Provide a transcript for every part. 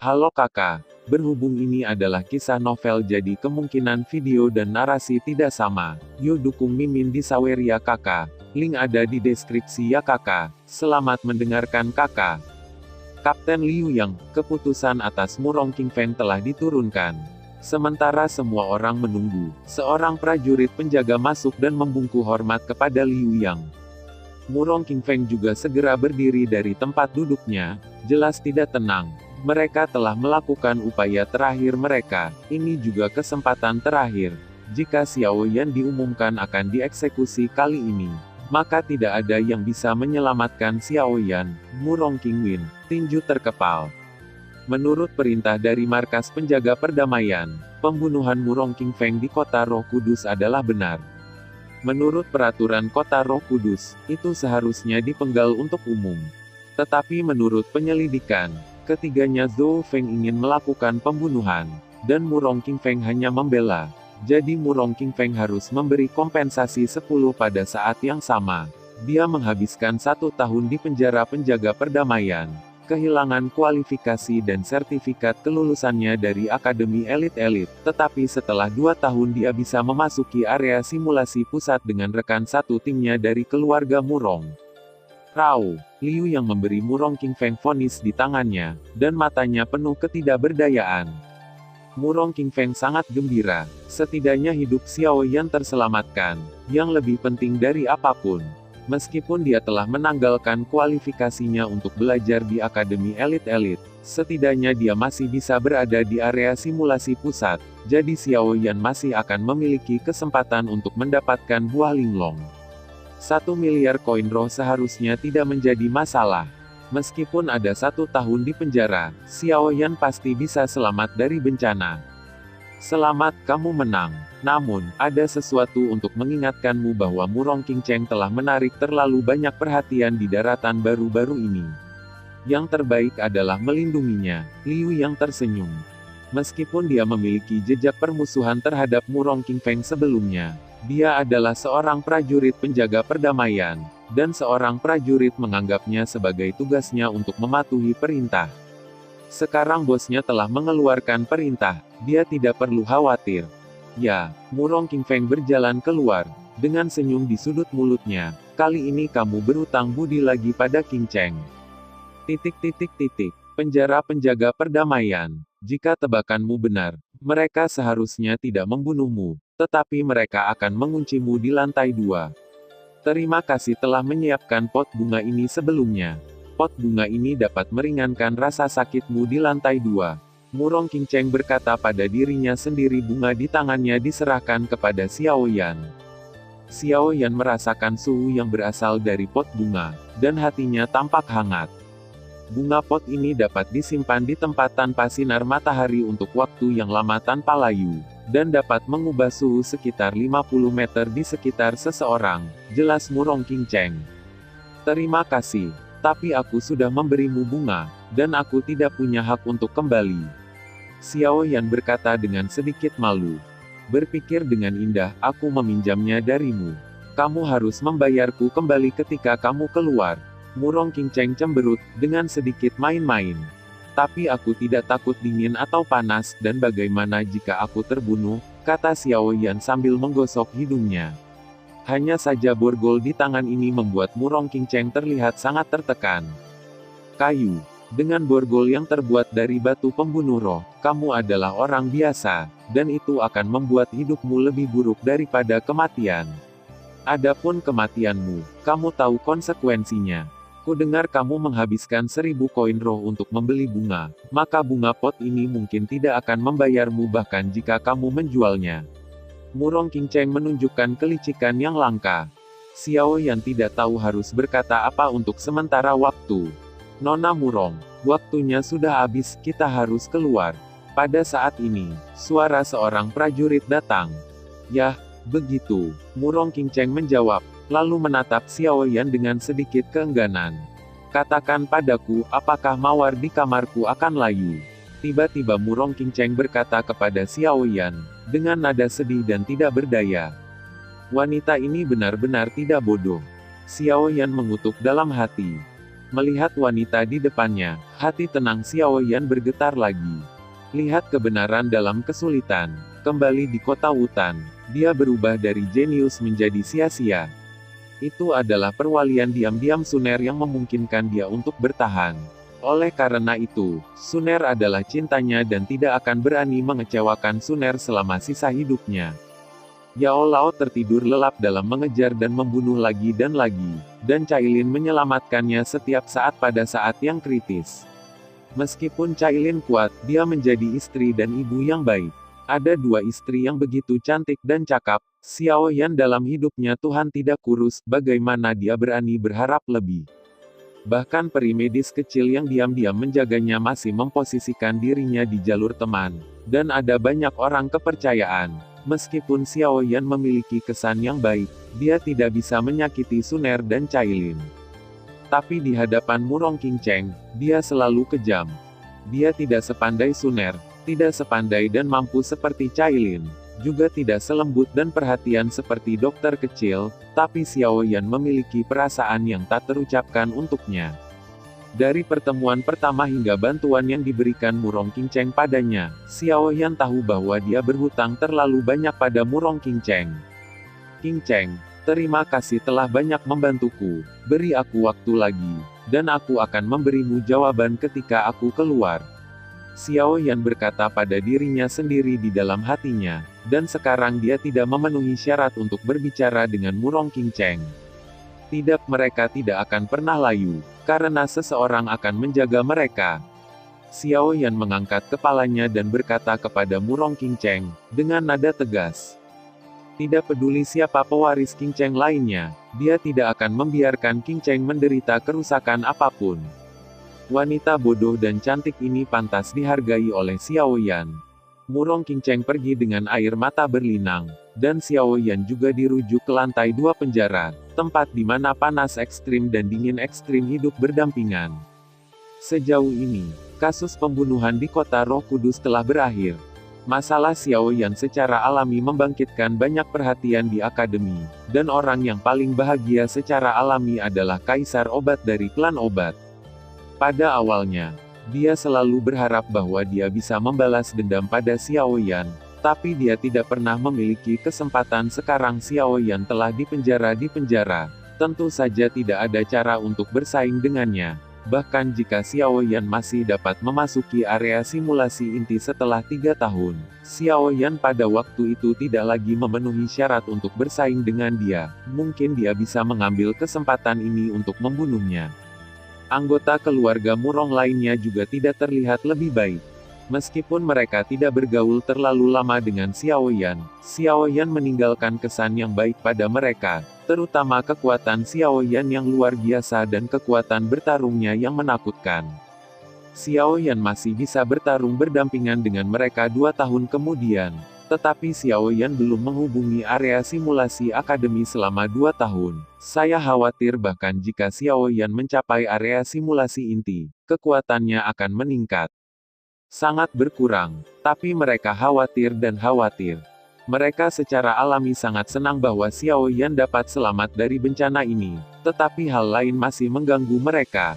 Halo kakak, berhubung ini adalah kisah novel jadi kemungkinan video dan narasi tidak sama. Yuk dukung Mimin di Saweria kakak. Link ada di deskripsi ya kakak. Selamat mendengarkan kakak. Kapten Liu Yang, keputusan atas Murong Qingfeng telah diturunkan. Sementara semua orang menunggu, seorang prajurit penjaga masuk dan membungkuk hormat kepada Liu Yang. Murong Qingfeng juga segera berdiri dari tempat duduknya, jelas tidak tenang. Mereka telah melakukan upaya terakhir mereka, ini juga kesempatan terakhir. Jika Xiao Yan diumumkan akan dieksekusi kali ini, maka tidak ada yang bisa menyelamatkan Xiao Yan. Murong Qingwen, tinju terkepal. Menurut perintah dari markas penjaga perdamaian, pembunuhan Murong Qingfeng di kota Roh Kudus adalah benar. Menurut peraturan kota Roh Kudus, itu seharusnya dipenggal untuk umum. Tetapi menurut penyelidikan, ketiganya Zhou Feng ingin melakukan pembunuhan, dan Murong Qingfeng hanya membela. Jadi Murong Qingfeng harus memberi kompensasi 10 pada saat yang sama. Dia menghabiskan 1 tahun di penjara penjaga perdamaian, kehilangan kualifikasi dan sertifikat kelulusannya dari Akademi Elit-Elit, tetapi setelah 2 tahun dia bisa memasuki area simulasi pusat dengan rekan satu timnya dari keluarga Murong. Rao, Liu yang memberi Murong Qingfeng vonis di tangannya, dan matanya penuh ketidakberdayaan. Murong Qingfeng sangat gembira, setidaknya hidup Xiao Yan terselamatkan, yang lebih penting dari apapun. Meskipun dia telah menanggalkan kualifikasinya untuk belajar di Akademi Elit-Elit, setidaknya dia masih bisa berada di area simulasi pusat, jadi Xiao Yan masih akan memiliki kesempatan untuk mendapatkan buah linglong. 1 miliar koin roh seharusnya tidak menjadi masalah. Meskipun ada 1 tahun di penjara, Xiao Yan pasti bisa selamat dari bencana. Selamat, kamu menang. Namun, ada sesuatu untuk mengingatkanmu bahwa Murong Qingcheng telah menarik terlalu banyak perhatian di daratan baru-baru ini. Yang terbaik adalah melindunginya. Liu yang tersenyum. Meskipun dia memiliki jejak permusuhan terhadap Murong Qingfeng sebelumnya, dia adalah seorang prajurit penjaga perdamaian, dan seorang prajurit menganggapnya sebagai tugasnya untuk mematuhi perintah. Sekarang bosnya telah mengeluarkan perintah, dia tidak perlu khawatir. Ya, Murong Qingfeng berjalan keluar, dengan senyum di sudut mulutnya. Kali ini kamu berutang budi lagi pada Qingcheng. Penjara penjaga perdamaian. Jika tebakanmu benar, mereka seharusnya tidak membunuhmu, tetapi mereka akan menguncimu di lantai 2. Terima kasih telah menyiapkan pot bunga ini sebelumnya. Pot bunga ini dapat meringankan rasa sakitmu di lantai 2. Murong Qingcheng berkata pada dirinya sendiri. Bunga di tangannya diserahkan kepada Xiao Yan. Xiao Yan merasakan suhu yang berasal dari pot bunga, dan hatinya tampak hangat. Bunga pot ini dapat disimpan di tempat tanpa sinar matahari untuk waktu yang lama tanpa layu, dan dapat mengubah suhu sekitar 50 meter di sekitar seseorang, jelas Murong Qingcheng. Terima kasih, tapi aku sudah memberimu bunga, dan aku tidak punya hak untuk kembali. Xiao Yan berkata dengan sedikit malu. Berpikir dengan indah, aku meminjamnya darimu. Kamu harus membayarku kembali ketika kamu keluar. Murong Qingcheng cemberut, dengan sedikit main-main. Tapi aku tidak takut dingin atau panas, dan bagaimana jika aku terbunuh, kata Xiao Yan sambil menggosok hidungnya. Hanya saja borgol di tangan ini membuat Murong Qingcheng terlihat sangat tertekan. Kayu. Dengan borgol yang terbuat dari batu pembunuh roh, kamu adalah orang biasa, dan itu akan membuat hidupmu lebih buruk daripada kematian. Adapun kematianmu, kamu tahu konsekuensinya. Ku dengar kamu menghabiskan 1000 koin roh untuk membeli bunga, maka bunga pot ini mungkin tidak akan membayarmu bahkan jika kamu menjualnya. Murong Qingcheng menunjukkan kelicikan yang langka. Xiao Yan tidak tahu harus berkata apa untuk sementara waktu. Nona Murong, waktunya sudah habis, kita harus keluar. Pada saat ini, suara seorang prajurit datang. Yah, begitu, Murong Qingcheng menjawab, lalu menatap Xiao Yan dengan sedikit keengganan. Katakan padaku, apakah mawar di kamarku akan layu? Tiba-tiba Murong Qingcheng berkata kepada Xiao Yan, dengan nada sedih dan tidak berdaya. Wanita ini benar-benar tidak bodoh. Xiao Yan mengutuk dalam hati. Melihat wanita di depannya, hati tenang Xiao Yan bergetar lagi. Lihat kebenaran dalam kesulitan. Kembali di kota Wutan, dia berubah dari jenius menjadi sia-sia. Itu adalah perwalian diam-diam Suner yang memungkinkan dia untuk bertahan. Oleh karena itu, Suner adalah cintanya dan tidak akan berani mengecewakan Suner selama sisa hidupnya. Yao Lao tertidur lelap dalam mengejar dan membunuh lagi, dan Cailin menyelamatkannya setiap saat pada saat yang kritis. Meskipun Cailin kuat, dia menjadi istri dan ibu yang baik. Ada dua istri yang begitu cantik dan cakap. Xiao Yan dalam hidupnya Tuhan tidak kurus, bagaimana dia berani berharap lebih. Bahkan peri medis kecil yang diam-diam menjaganya masih memposisikan dirinya di jalur teman. Dan ada banyak orang kepercayaan. Meskipun Xiao Yan memiliki kesan yang baik, dia tidak bisa menyakiti Suner dan Cailin. Tapi di hadapan Murong Qingcheng, dia selalu kejam. Dia tidak sepandai Suner, tidak sepandai dan mampu seperti Cailin, juga tidak selembut dan perhatian seperti dokter kecil, tapi Xiao Yan memiliki perasaan yang tak terucapkan untuknya. Dari pertemuan pertama hingga bantuan yang diberikan Murong Qingcheng padanya, Xiao Yan tahu bahwa dia berhutang terlalu banyak pada Murong Qingcheng. Qingcheng, terima kasih telah banyak membantuku, beri aku waktu lagi, dan aku akan memberimu jawaban ketika aku keluar. Xiao Yan berkata pada dirinya sendiri di dalam hatinya, dan sekarang dia tidak memenuhi syarat untuk berbicara dengan Murong Qingcheng. Tidak, mereka tidak akan pernah layu, karena seseorang akan menjaga mereka. Xiao Yan mengangkat kepalanya dan berkata kepada Murong Qingcheng, dengan nada tegas. Tidak peduli siapa pewaris Qingcheng lainnya, dia tidak akan membiarkan Qingcheng menderita kerusakan apapun. Wanita bodoh dan cantik ini pantas dihargai oleh Xiao Yan. Murong Qingcheng pergi dengan air mata berlinang, dan Xiao Yan juga dirujuk ke lantai 2 penjara, tempat di mana panas ekstrim dan dingin ekstrim hidup berdampingan. Sejauh ini, kasus pembunuhan di kota Roh Kudus telah berakhir. Masalah Xiao Yan secara alami membangkitkan banyak perhatian di akademi, dan orang yang paling bahagia secara alami adalah Kaisar Obat dari klan Obat. Pada awalnya, dia selalu berharap bahwa dia bisa membalas dendam pada Xiao Yan, tapi dia tidak pernah memiliki kesempatan. Sekarang Xiao Yan telah dipenjara, tentu saja tidak ada cara untuk bersaing dengannya. Bahkan jika Xiao Yan masih dapat memasuki area simulasi inti setelah 3 tahun, Xiao Yan pada waktu itu tidak lagi memenuhi syarat untuk bersaing dengan dia. Mungkin dia bisa mengambil kesempatan ini untuk membunuhnya. Anggota keluarga Murong lainnya juga tidak terlihat lebih baik. Meskipun mereka tidak bergaul terlalu lama dengan Xiao Yan meninggalkan kesan yang baik pada mereka, terutama kekuatan Xiao Yan yang luar biasa dan kekuatan bertarungnya yang menakutkan. Xiao Yan masih bisa bertarung berdampingan dengan mereka 2 tahun kemudian, tetapi Xiao Yan belum menghubungi area simulasi akademi selama 2 tahun. Saya khawatir bahkan jika Xiao Yan mencapai area simulasi inti, kekuatannya akan meningkat. Sangat berkurang, tapi mereka khawatir dan khawatir. Mereka secara alami sangat senang bahwa Xiao Yan dapat selamat dari bencana ini, tetapi hal lain masih mengganggu mereka.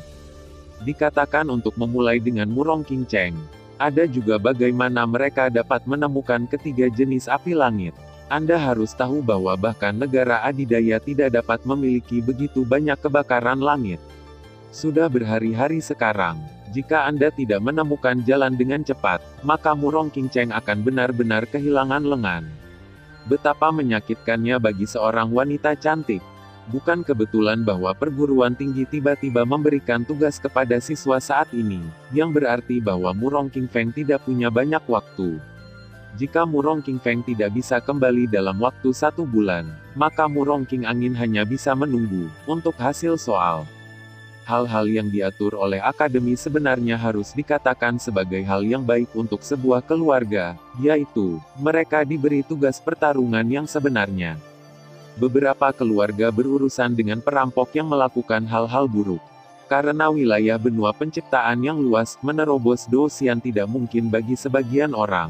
Dikatakan untuk memulai dengan Murong Qingcheng. Ada juga bagaimana mereka dapat menemukan ketiga jenis api langit. Anda harus tahu bahwa bahkan negara adidaya tidak dapat memiliki begitu banyak kebakaran langit. Sudah berhari-hari sekarang, jika Anda tidak menemukan jalan dengan cepat, maka Murong Qingcheng akan benar-benar kehilangan lengan. Betapa menyakitkannya bagi seorang wanita cantik. Bukan kebetulan bahwa perguruan tinggi tiba-tiba memberikan tugas kepada siswa saat ini, yang berarti bahwa Murong Qingfeng tidak punya banyak waktu. Jika Murong Qingfeng tidak bisa kembali dalam waktu 1 bulan, maka Murong Qing Angin hanya bisa menunggu untuk hasil soal. Hal-hal yang diatur oleh akademi sebenarnya harus dikatakan sebagai hal yang baik untuk sebuah keluarga, yaitu, mereka diberi tugas pertarungan yang sebenarnya. Beberapa keluarga berurusan dengan perampok yang melakukan hal-hal buruk. Karena wilayah benua penciptaan yang luas, menerobos Doxian tidak mungkin bagi sebagian orang.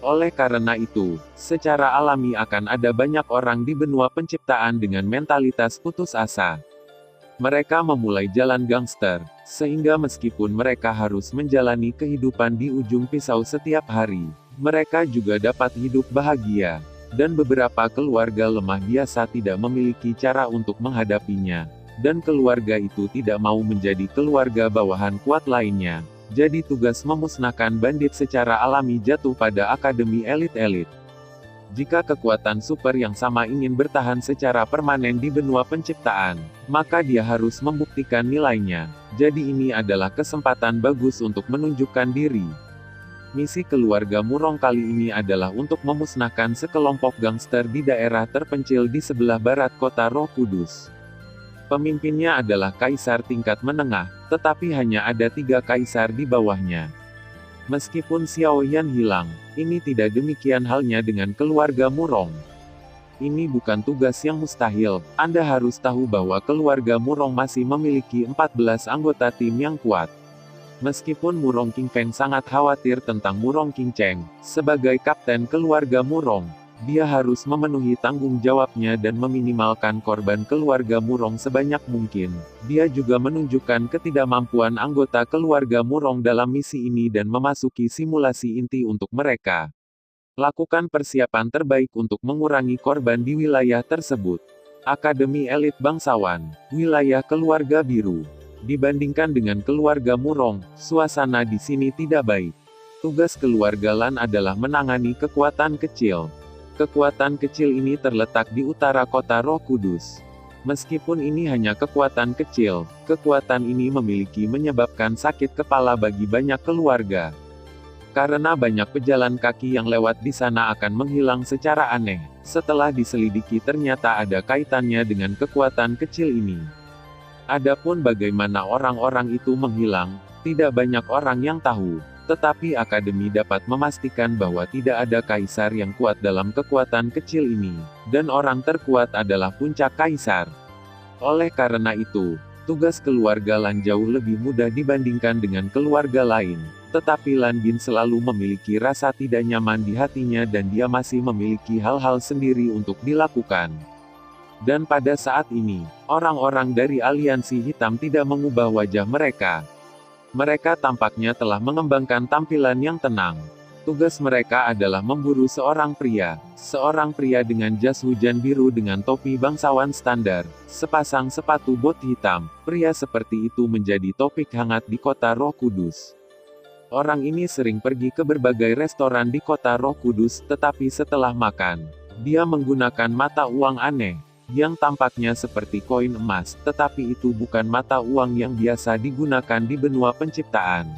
Oleh karena itu, secara alami akan ada banyak orang di benua penciptaan dengan mentalitas putus asa. Mereka memulai jalan gangster, sehingga meskipun mereka harus menjalani kehidupan di ujung pisau setiap hari, mereka juga dapat hidup bahagia. Dan beberapa keluarga lemah biasa tidak memiliki cara untuk menghadapinya. Dan keluarga itu tidak mau menjadi keluarga bawahan kuat lainnya. Jadi tugas memusnahkan bandit secara alami jatuh pada akademi elit-elit. Jika kekuatan super yang sama ingin bertahan secara permanen di benua penciptaan, maka dia harus membuktikan nilainya. Jadi ini adalah kesempatan bagus untuk menunjukkan diri. Misi keluarga Murong kali ini adalah untuk memusnahkan sekelompok gangster di daerah terpencil di sebelah barat kota Roh Kudus. Pemimpinnya adalah kaisar tingkat menengah, tetapi hanya ada 3 kaisar di bawahnya. Meskipun Xiao Yan hilang, ini tidak demikian halnya dengan keluarga Murong. Ini bukan tugas yang mustahil, Anda harus tahu bahwa keluarga Murong masih memiliki 14 anggota tim yang kuat. Meskipun Murong King Feng sangat khawatir tentang Murong King Cheng, sebagai kapten keluarga Murong, dia harus memenuhi tanggung jawabnya dan meminimalkan korban keluarga Murong sebanyak mungkin. Dia juga menunjukkan ketidakmampuan anggota keluarga Murong dalam misi ini dan memasuki simulasi inti untuk mereka. Lakukan persiapan terbaik untuk mengurangi korban di wilayah tersebut. Akademi Elit Bangsawan, wilayah keluarga biru. Dibandingkan dengan keluarga Murong, suasana di sini tidak baik. Tugas keluarga Lan adalah menangani kekuatan kecil. Kekuatan kecil ini terletak di utara kota Roh Kudus. Meskipun ini hanya kekuatan kecil, kekuatan ini menyebabkan sakit kepala bagi banyak keluarga. Karena banyak pejalan kaki yang lewat di sana akan menghilang secara aneh. Setelah diselidiki ternyata ada kaitannya dengan kekuatan kecil ini. Adapun bagaimana orang-orang itu menghilang, tidak banyak orang yang tahu. Tetapi akademi dapat memastikan bahwa tidak ada kaisar yang kuat dalam kekuatan kecil ini, dan orang terkuat adalah puncak kaisar. Oleh karena itu, tugas keluarga Lan jauh lebih mudah dibandingkan dengan keluarga lain. Tetapi Lan Bin selalu memiliki rasa tidak nyaman di hatinya dan dia masih memiliki hal-hal sendiri untuk dilakukan. Dan pada saat ini, orang-orang dari aliansi hitam tidak mengubah wajah mereka. Mereka tampaknya telah mengembangkan tampilan yang tenang. Tugas mereka adalah memburu seorang pria dengan jas hujan biru dengan topi bangsawan standar, sepasang sepatu bot hitam. Pria seperti itu menjadi topik hangat di kota Roh Kudus. Orang ini sering pergi ke berbagai restoran di kota Roh Kudus, tetapi setelah makan, dia menggunakan mata uang aneh yang tampaknya seperti koin emas, tetapi itu bukan mata uang yang biasa digunakan di benua penciptaan.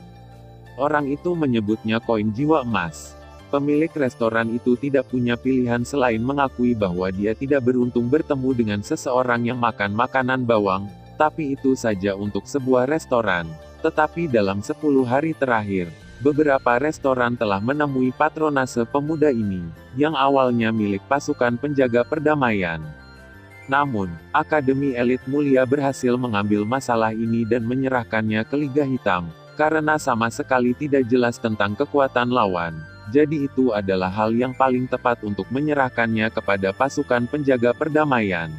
Orang itu menyebutnya koin jiwa emas. Pemilik restoran itu tidak punya pilihan selain mengakui bahwa dia tidak beruntung bertemu dengan seseorang yang makan makanan bawang, tapi itu saja untuk sebuah restoran. Tetapi dalam 10 hari terakhir, beberapa restoran telah menemui patronase pemuda ini, yang awalnya milik pasukan penjaga perdamaian. Namun, Akademi Elit Mulia berhasil mengambil masalah ini dan menyerahkannya ke Liga Hitam, karena sama sekali tidak jelas tentang kekuatan lawan. Jadi itu adalah hal yang paling tepat untuk menyerahkannya kepada pasukan penjaga perdamaian.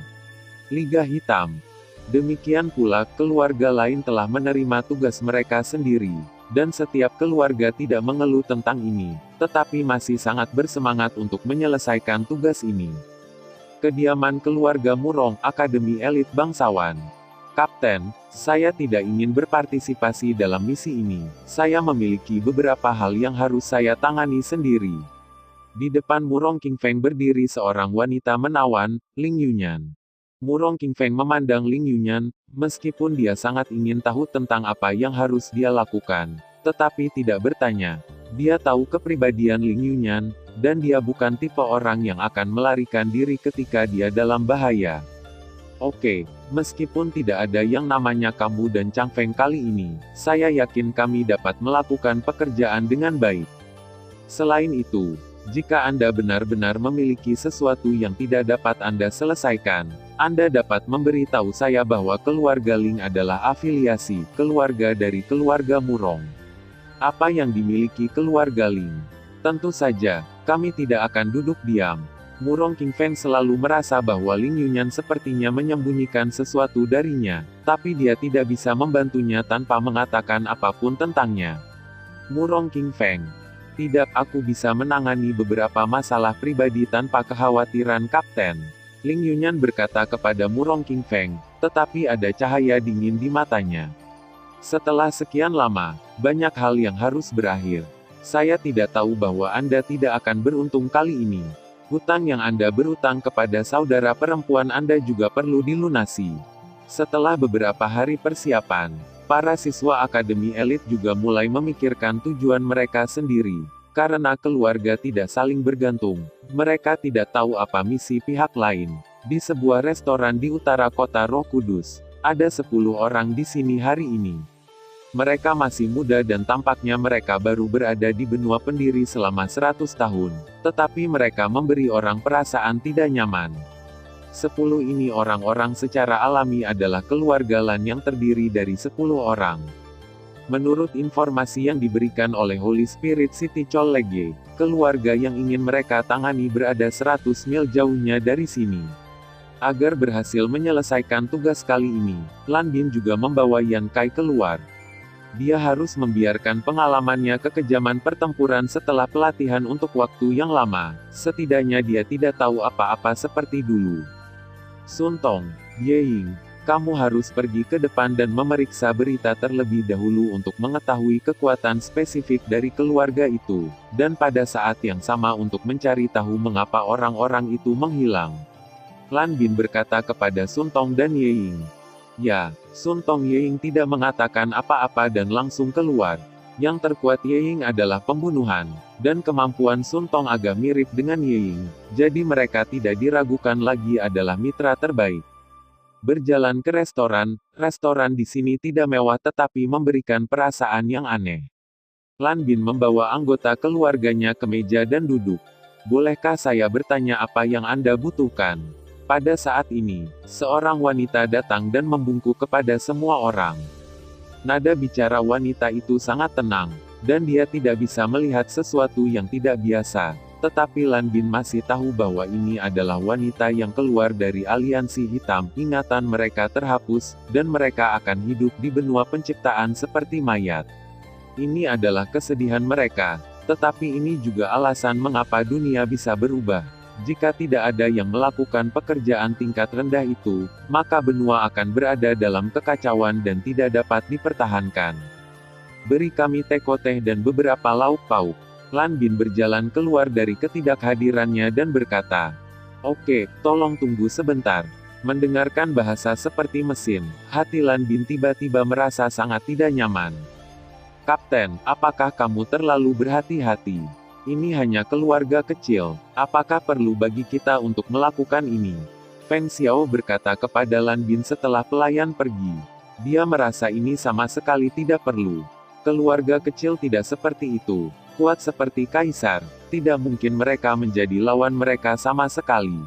Liga Hitam. Demikian pula, keluarga lain telah menerima tugas mereka sendiri, dan setiap keluarga tidak mengeluh tentang ini, tetapi masih sangat bersemangat untuk menyelesaikan tugas ini. Kediaman keluarga Murong, Akademi Elit Bangsawan. Kapten, saya tidak ingin berpartisipasi dalam misi ini. Saya memiliki beberapa hal yang harus saya tangani sendiri. Di depan Murong King Feng berdiri seorang wanita menawan, Ling Yunyan. Murong King Feng memandang Ling Yunyan, meskipun dia sangat ingin tahu tentang apa yang harus dia lakukan, tetapi tidak bertanya. Dia tahu kepribadian Ling Yunyan, dan dia bukan tipe orang yang akan melarikan diri ketika dia dalam bahaya. Oke, meskipun tidak ada yang namanya kamu dan Chang Feng kali ini, saya yakin kami dapat melakukan pekerjaan dengan baik. Selain itu, jika Anda benar-benar memiliki sesuatu yang tidak dapat Anda selesaikan, Anda dapat memberitahu saya bahwa keluarga Ling adalah afiliasi keluarga dari keluarga Murong. Apa yang dimiliki keluarga Ling? Tentu saja, kami tidak akan duduk diam. Murong King Feng selalu merasa bahwa Ling Yunyan sepertinya menyembunyikan sesuatu darinya, tapi dia tidak bisa membantunya tanpa mengatakan apapun tentangnya. Murong King Feng. Tidak, aku bisa menangani beberapa masalah pribadi tanpa kekhawatiran Kapten. Ling Yunyan berkata kepada Murong King Feng, tetapi ada cahaya dingin di matanya. Setelah sekian lama, banyak hal yang harus berakhir. Saya tidak tahu bahwa Anda tidak akan beruntung kali ini. Hutang yang Anda berutang kepada saudara perempuan Anda juga perlu dilunasi. Setelah beberapa hari persiapan, para siswa akademi elit juga mulai memikirkan tujuan mereka sendiri. Karena keluarga tidak saling bergantung, mereka tidak tahu apa misi pihak lain. Di sebuah restoran di utara kota Roh Kudus, ada 10 orang di sini hari ini. Mereka masih muda dan tampaknya mereka baru berada di benua pendiri selama 100 tahun, tetapi mereka memberi orang perasaan tidak nyaman. 10 ini orang-orang secara alami adalah keluarga Lan yang terdiri dari 10 orang. Menurut informasi yang diberikan oleh Holy Spirit City Chollege, keluarga yang ingin mereka tangani berada 100 mil jauhnya dari sini. Agar berhasil menyelesaikan tugas kali ini, Lan Bin juga membawa Yan Kai keluar. Dia harus membiarkan pengalamannya kekejaman pertempuran setelah pelatihan untuk waktu yang lama. Setidaknya dia tidak tahu apa-apa seperti dulu. Sun Tong, Ye Ying, kamu harus pergi ke depan dan memeriksa berita terlebih dahulu untuk mengetahui kekuatan spesifik dari keluarga itu, dan pada saat yang sama untuk mencari tahu mengapa orang-orang itu menghilang. Lan Bin berkata kepada Sun Tong dan Ye Ying. Ya, Sun Tong Ye Ying tidak mengatakan apa-apa dan langsung keluar. Yang terkuat Ye Ying adalah pembunuhan, dan kemampuan Sun Tong agak mirip dengan Ye Ying, jadi mereka tidak diragukan lagi adalah mitra terbaik. Berjalan ke restoran di sini tidak mewah tetapi memberikan perasaan yang aneh. Lan Bin membawa anggota keluarganya ke meja dan duduk. Bolehkah saya bertanya apa yang Anda butuhkan? Pada saat ini, seorang wanita datang dan membungkuk kepada semua orang. Nada bicara wanita itu sangat tenang, dan dia tidak bisa melihat sesuatu yang tidak biasa. Tetapi Lan Bin masih tahu bahwa ini adalah wanita yang keluar dari aliansi hitam. Ingatan mereka terhapus, dan mereka akan hidup di benua penciptaan seperti mayat. Ini adalah kesedihan mereka, tetapi ini juga alasan mengapa dunia bisa berubah. Jika tidak ada yang melakukan pekerjaan tingkat rendah itu, maka benua akan berada dalam kekacauan dan tidak dapat dipertahankan. Beri kami teko teh dan beberapa lauk pauk. Lan Bin berjalan keluar dari ketidakhadirannya dan berkata, "Oke, tolong tunggu sebentar." Mendengarkan bahasa seperti mesin, hati Lan Bin tiba-tiba merasa sangat tidak nyaman. "Kapten, apakah kamu terlalu berhati-hati? Ini hanya keluarga kecil, apakah perlu bagi kita untuk melakukan ini?" Feng Xiao berkata kepada Lan Bin setelah pelayan pergi. Dia merasa ini sama sekali tidak perlu. Keluarga kecil tidak seperti itu. Kuat seperti kaisar, tidak mungkin mereka menjadi lawan mereka sama sekali.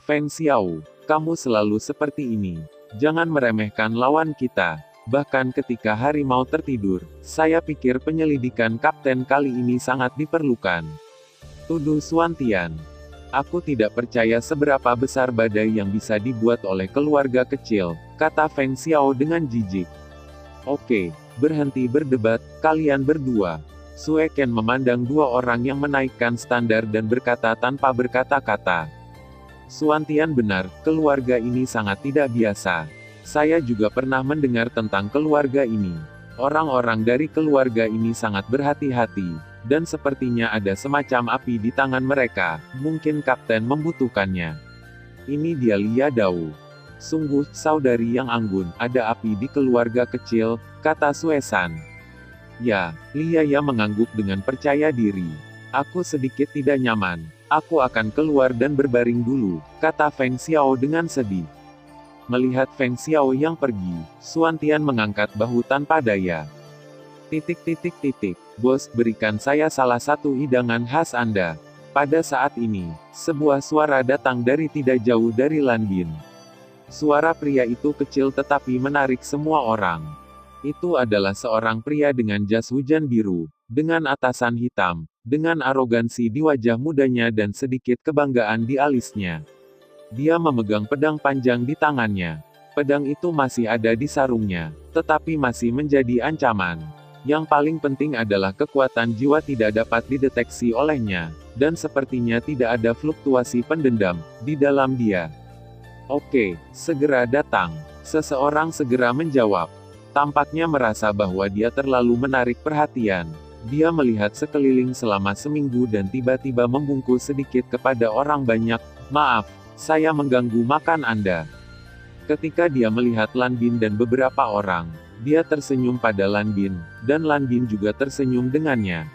Feng Xiao, kamu selalu seperti ini. Jangan meremehkan lawan kita. Bahkan ketika harimau tertidur, saya pikir penyelidikan kapten kali ini sangat diperlukan. Tuduh Suantian. Aku tidak percaya seberapa besar badai yang bisa dibuat oleh keluarga kecil, kata Feng Xiao dengan jijik. Oke, berhenti berdebat, kalian berdua. Sue Ken memandang dua orang yang menaikkan standar dan berkata tanpa berkata-kata. Suantian benar, keluarga ini sangat tidak biasa. Saya juga pernah mendengar tentang keluarga ini. Orang-orang dari keluarga ini sangat berhati-hati, dan sepertinya ada semacam api di tangan mereka. Mungkin kapten membutuhkannya. Ini dia Lia Dao. Sungguh, saudari yang anggun, ada api di keluarga kecil, kata Suesan. Ya, Lia mengangguk dengan percaya diri. Aku sedikit tidak nyaman. Aku akan keluar dan berbaring dulu, kata Feng Xiao dengan sedih. Melihat Feng Xiao yang pergi, Suantian mengangkat bahu tanpa daya. Bos, berikan saya salah satu hidangan khas Anda. Pada saat ini, sebuah suara datang dari tidak jauh dari Lan Bin. Suara pria itu kecil tetapi menarik semua orang. Itu adalah seorang pria dengan jas hujan biru, dengan atasan hitam, dengan arogansi di wajah mudanya dan sedikit kebanggaan di alisnya. Dia memegang pedang panjang di tangannya. Pedang itu masih ada di sarungnya, tetapi masih menjadi ancaman. Yang paling penting adalah kekuatan jiwa tidak dapat dideteksi olehnya, dan sepertinya tidak ada fluktuasi pendendam di dalam dia. Oke, segera datang. Seseorang segera menjawab. Tampaknya merasa bahwa dia terlalu menarik perhatian. Dia melihat sekeliling selama seminggu dan tiba-tiba membungkuk sedikit kepada orang banyak. Maaf, saya mengganggu makan Anda. Ketika dia melihat Lan Bin dan beberapa orang, dia tersenyum pada Lan Bin, dan Lan Bin juga tersenyum dengannya.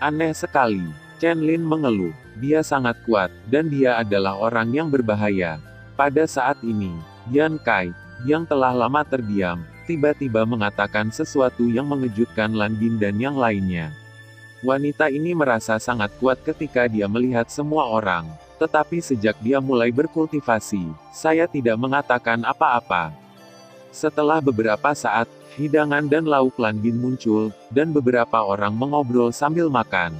Aneh sekali, Chen Lin mengeluh. Dia sangat kuat, dan dia adalah orang yang berbahaya. Pada saat ini, Yan Kai, yang telah lama terdiam, tiba-tiba mengatakan sesuatu yang mengejutkan Lan Bin dan yang lainnya. Wanita ini merasa sangat kuat ketika dia melihat semua orang. Tetapi sejak dia mulai berkultivasi, saya tidak mengatakan apa-apa. Setelah beberapa saat, hidangan dan lauk Lan Bin muncul, dan beberapa orang mengobrol sambil makan.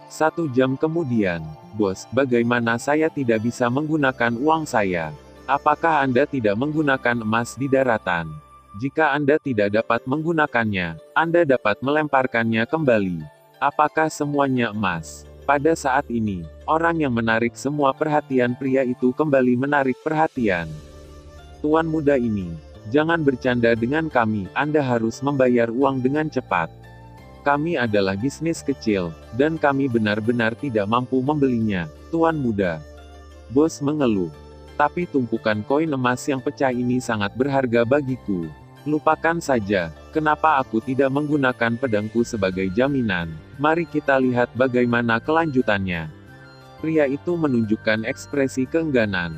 1 jam kemudian, bos, bagaimana saya tidak bisa menggunakan uang saya? Apakah Anda tidak menggunakan emas di daratan? Jika Anda tidak dapat menggunakannya, Anda dapat melemparkannya kembali. Apakah semuanya emas? Pada saat ini, orang yang menarik semua perhatian pria itu kembali menarik perhatian. Tuan muda ini, jangan bercanda dengan kami, Anda harus membayar uang dengan cepat. Kami adalah bisnis kecil, dan kami benar-benar tidak mampu membelinya, Tuan muda. Bos mengeluh. Tapi tumpukan koin emas yang pecah ini sangat berharga bagiku. Lupakan saja, kenapa aku tidak menggunakan pedangku sebagai jaminan? Mari kita lihat bagaimana kelanjutannya. Pria itu menunjukkan ekspresi keengganan.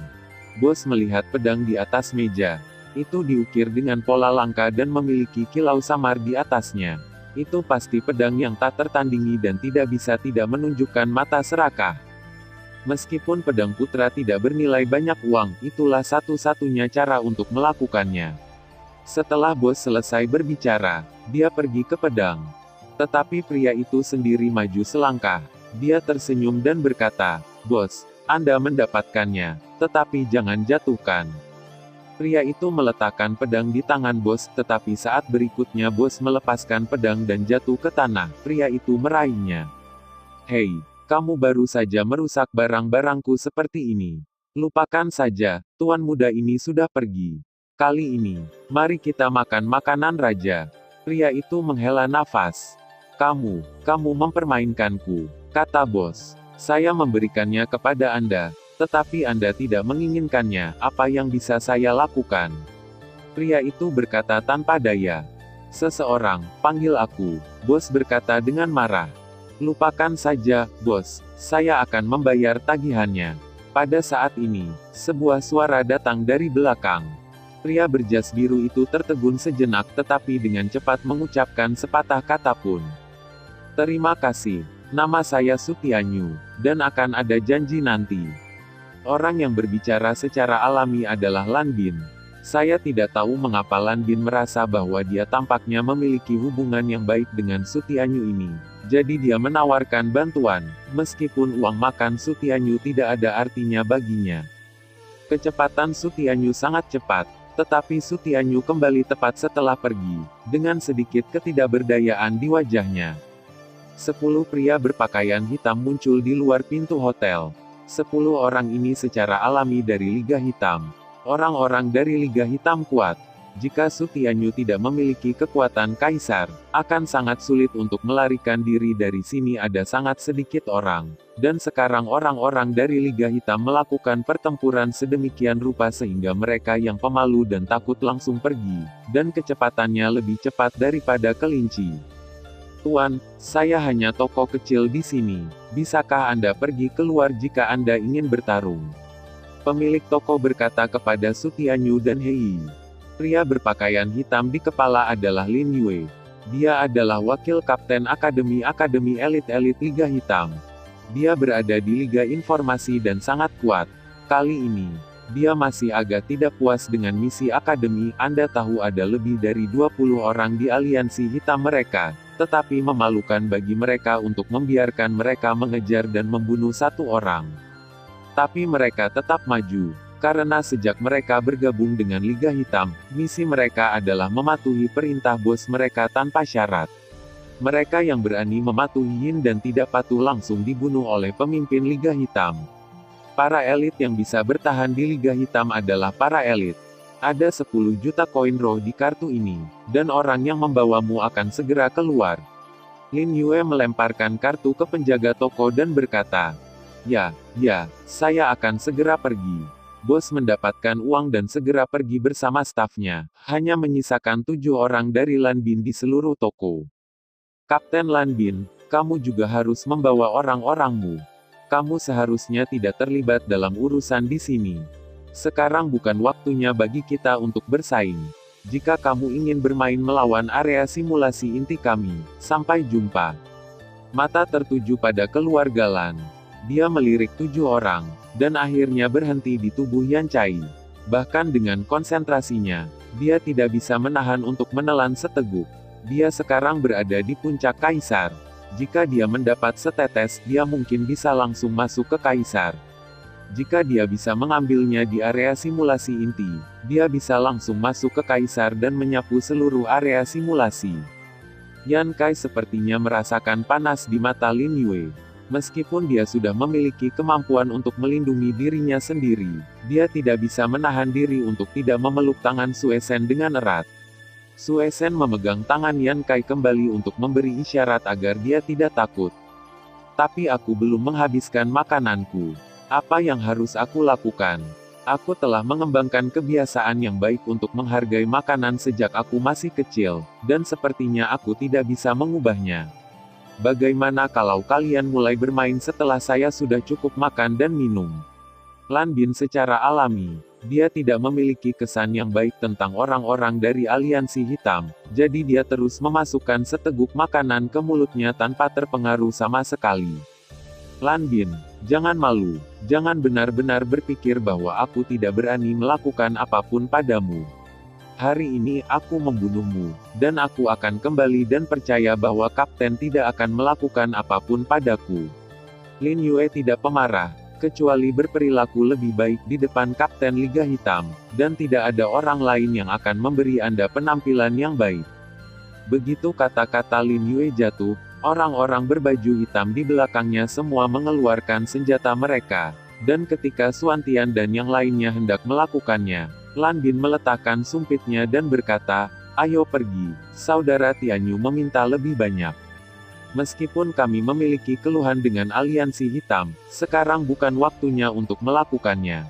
Bos melihat pedang di atas meja. Itu diukir dengan pola langka dan memiliki kilau samar di atasnya. Itu pasti pedang yang tak tertandingi dan tidak bisa tidak menunjukkan mata serakah. Meskipun pedang putra tidak bernilai banyak uang, itulah satu-satunya cara untuk melakukannya. Setelah bos selesai berbicara, dia pergi ke pedang. Tetapi pria itu sendiri maju selangkah. Dia tersenyum dan berkata, "Bos, Anda mendapatkannya, tetapi jangan jatuhkan." Pria itu meletakkan pedang di tangan bos, tetapi saat berikutnya bos melepaskan pedang dan jatuh ke tanah. Pria itu meraihnya. "Hei, kamu baru saja merusak barang-barangku seperti ini. Lupakan saja, tuan muda ini sudah pergi. Kali ini, mari kita makan makanan raja." Pria itu menghela nafas. Kamu mempermainkanku," kata bos. "Saya memberikannya kepada Anda, tetapi Anda tidak menginginkannya, apa yang bisa saya lakukan?" Pria itu berkata tanpa daya. "Seseorang, panggil aku," bos berkata dengan marah. "Lupakan saja, bos, saya akan membayar tagihannya." Pada saat ini, sebuah suara datang dari belakang. Pria berjas biru itu tertegun sejenak tetapi dengan cepat mengucapkan sepatah kata pun. "Terima kasih. Nama saya Sutianyu, dan akan ada janji nanti." Orang yang berbicara secara alami adalah Lan Bin. Saya tidak tahu mengapa Lan Bin merasa bahwa dia tampaknya memiliki hubungan yang baik dengan Sutianyu ini. Jadi dia menawarkan bantuan, meskipun uang makan Sutianyu tidak ada artinya baginya. Kecepatan Sutianyu sangat cepat. Tetapi Sutianyu kembali tepat setelah pergi, dengan sedikit ketidakberdayaan di wajahnya. 10 pria berpakaian hitam muncul di luar pintu hotel. 10 orang ini secara alami dari Liga Hitam. Orang-orang dari Liga Hitam kuat. Jika Sutianyu tidak memiliki kekuatan kaisar, akan sangat sulit untuk melarikan diri dari sini. Ada sangat sedikit orang. Dan sekarang orang-orang dari Liga Hitam melakukan pertempuran sedemikian rupa sehingga mereka yang pemalu dan takut langsung pergi. Dan kecepatannya lebih cepat daripada kelinci. "Tuan, saya hanya toko kecil di sini. Bisakah Anda pergi keluar jika Anda ingin bertarung?" Pemilik toko berkata kepada Sutianyu dan Hei. Pria berpakaian hitam di kepala adalah Lin Yue. Dia adalah wakil kapten Akademi Elit-Elit Liga Hitam. Dia berada di Liga Informasi dan sangat kuat. Kali ini, dia masih agak tidak puas dengan misi Akademi. Anda tahu ada lebih dari 20 orang di aliansi hitam mereka. tetapi memalukan bagi mereka untuk membiarkan mereka mengejar dan membunuh satu orang. Tapi mereka tetap maju, karena sejak mereka bergabung dengan Liga Hitam, misi mereka adalah mematuhi perintah bos mereka tanpa syarat. Mereka yang berani mematuhi Yin dan tidak patuh langsung dibunuh oleh pemimpin Liga Hitam. Para elit yang bisa bertahan di Liga Hitam adalah para elit. Ada 10 juta koin roh di kartu ini, dan orang yang membawamu akan segera keluar. Lin Yue melemparkan kartu ke penjaga toko dan berkata, Ya, saya akan segera pergi. Bos mendapatkan uang dan segera pergi bersama stafnya, hanya menyisakan 7 orang dari Lan Bin di seluruh toko. Kapten Lan Bin, kamu juga harus membawa orang-orangmu. Kamu seharusnya tidak terlibat dalam urusan di sini. Sekarang bukan waktunya bagi kita untuk bersaing. Jika kamu ingin bermain melawan area simulasi inti kami, sampai jumpa. Mata tertuju pada keluarga Lan. Dia melirik 7 orang, dan akhirnya berhenti di tubuh Yan Cai. Bahkan dengan konsentrasinya, dia tidak bisa menahan untuk menelan seteguk. Dia sekarang berada di puncak Kaisar. Jika dia mendapat setetes, dia mungkin bisa langsung masuk ke Kaisar. Jika dia bisa mengambilnya di area simulasi inti, dia bisa langsung masuk ke Kaisar dan menyapu seluruh area simulasi. Yan Kai sepertinya merasakan panas di mata Lin Yue. Meskipun dia sudah memiliki kemampuan untuk melindungi dirinya sendiri, dia tidak bisa menahan diri untuk tidak memeluk tangan Sue Shen dengan erat. Sue Shen memegang tangan Yan Kai kembali untuk memberi isyarat agar dia tidak takut. Tapi aku belum menghabiskan makananku. Apa yang harus aku lakukan? Aku telah mengembangkan kebiasaan yang baik untuk menghargai makanan sejak aku masih kecil, dan sepertinya aku tidak bisa mengubahnya. Bagaimana kalau kalian mulai bermain setelah saya sudah cukup makan dan minum? Lan Bin secara alami, dia tidak memiliki kesan yang baik tentang orang-orang dari aliansi hitam, jadi dia terus memasukkan seteguk makanan ke mulutnya tanpa terpengaruh sama sekali. Lan Bin, jangan malu, jangan benar-benar berpikir bahwa aku tidak berani melakukan apapun padamu. Hari ini aku membunuhmu, dan aku akan kembali dan percaya bahwa Kapten tidak akan melakukan apapun padaku. Lin Yue tidak pemarah, kecuali berperilaku lebih baik di depan Kapten Liga Hitam, dan tidak ada orang lain yang akan memberi Anda penampilan yang baik. Begitu kata-kata Lin Yue jatuh, orang-orang berbaju hitam di belakangnya semua mengeluarkan senjata mereka, dan ketika Suantian dan yang lainnya hendak melakukannya, Lan Bin meletakkan sumpitnya dan berkata, ayo pergi, saudara Tianyu meminta lebih banyak. Meskipun kami memiliki keluhan dengan aliansi hitam, sekarang bukan waktunya untuk melakukannya.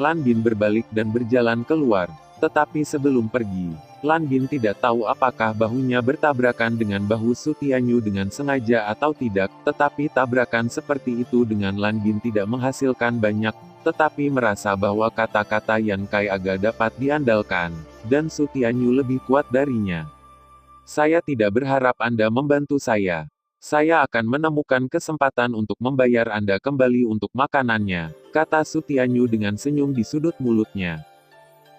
Lan Bin berbalik dan berjalan keluar, tetapi sebelum pergi, Lan Bin tidak tahu apakah bahunya bertabrakan dengan bahu Su Tianyu dengan sengaja atau tidak, tetapi tabrakan seperti itu dengan Lan Bin tidak menghasilkan banyak, tetapi merasa bahwa kata-kata Yan Kai agak dapat diandalkan, dan Su Tianyu lebih kuat darinya. Saya tidak berharap Anda membantu saya. Saya akan menemukan kesempatan untuk membayar Anda kembali untuk makanannya, kata Su Tianyu dengan senyum di sudut mulutnya.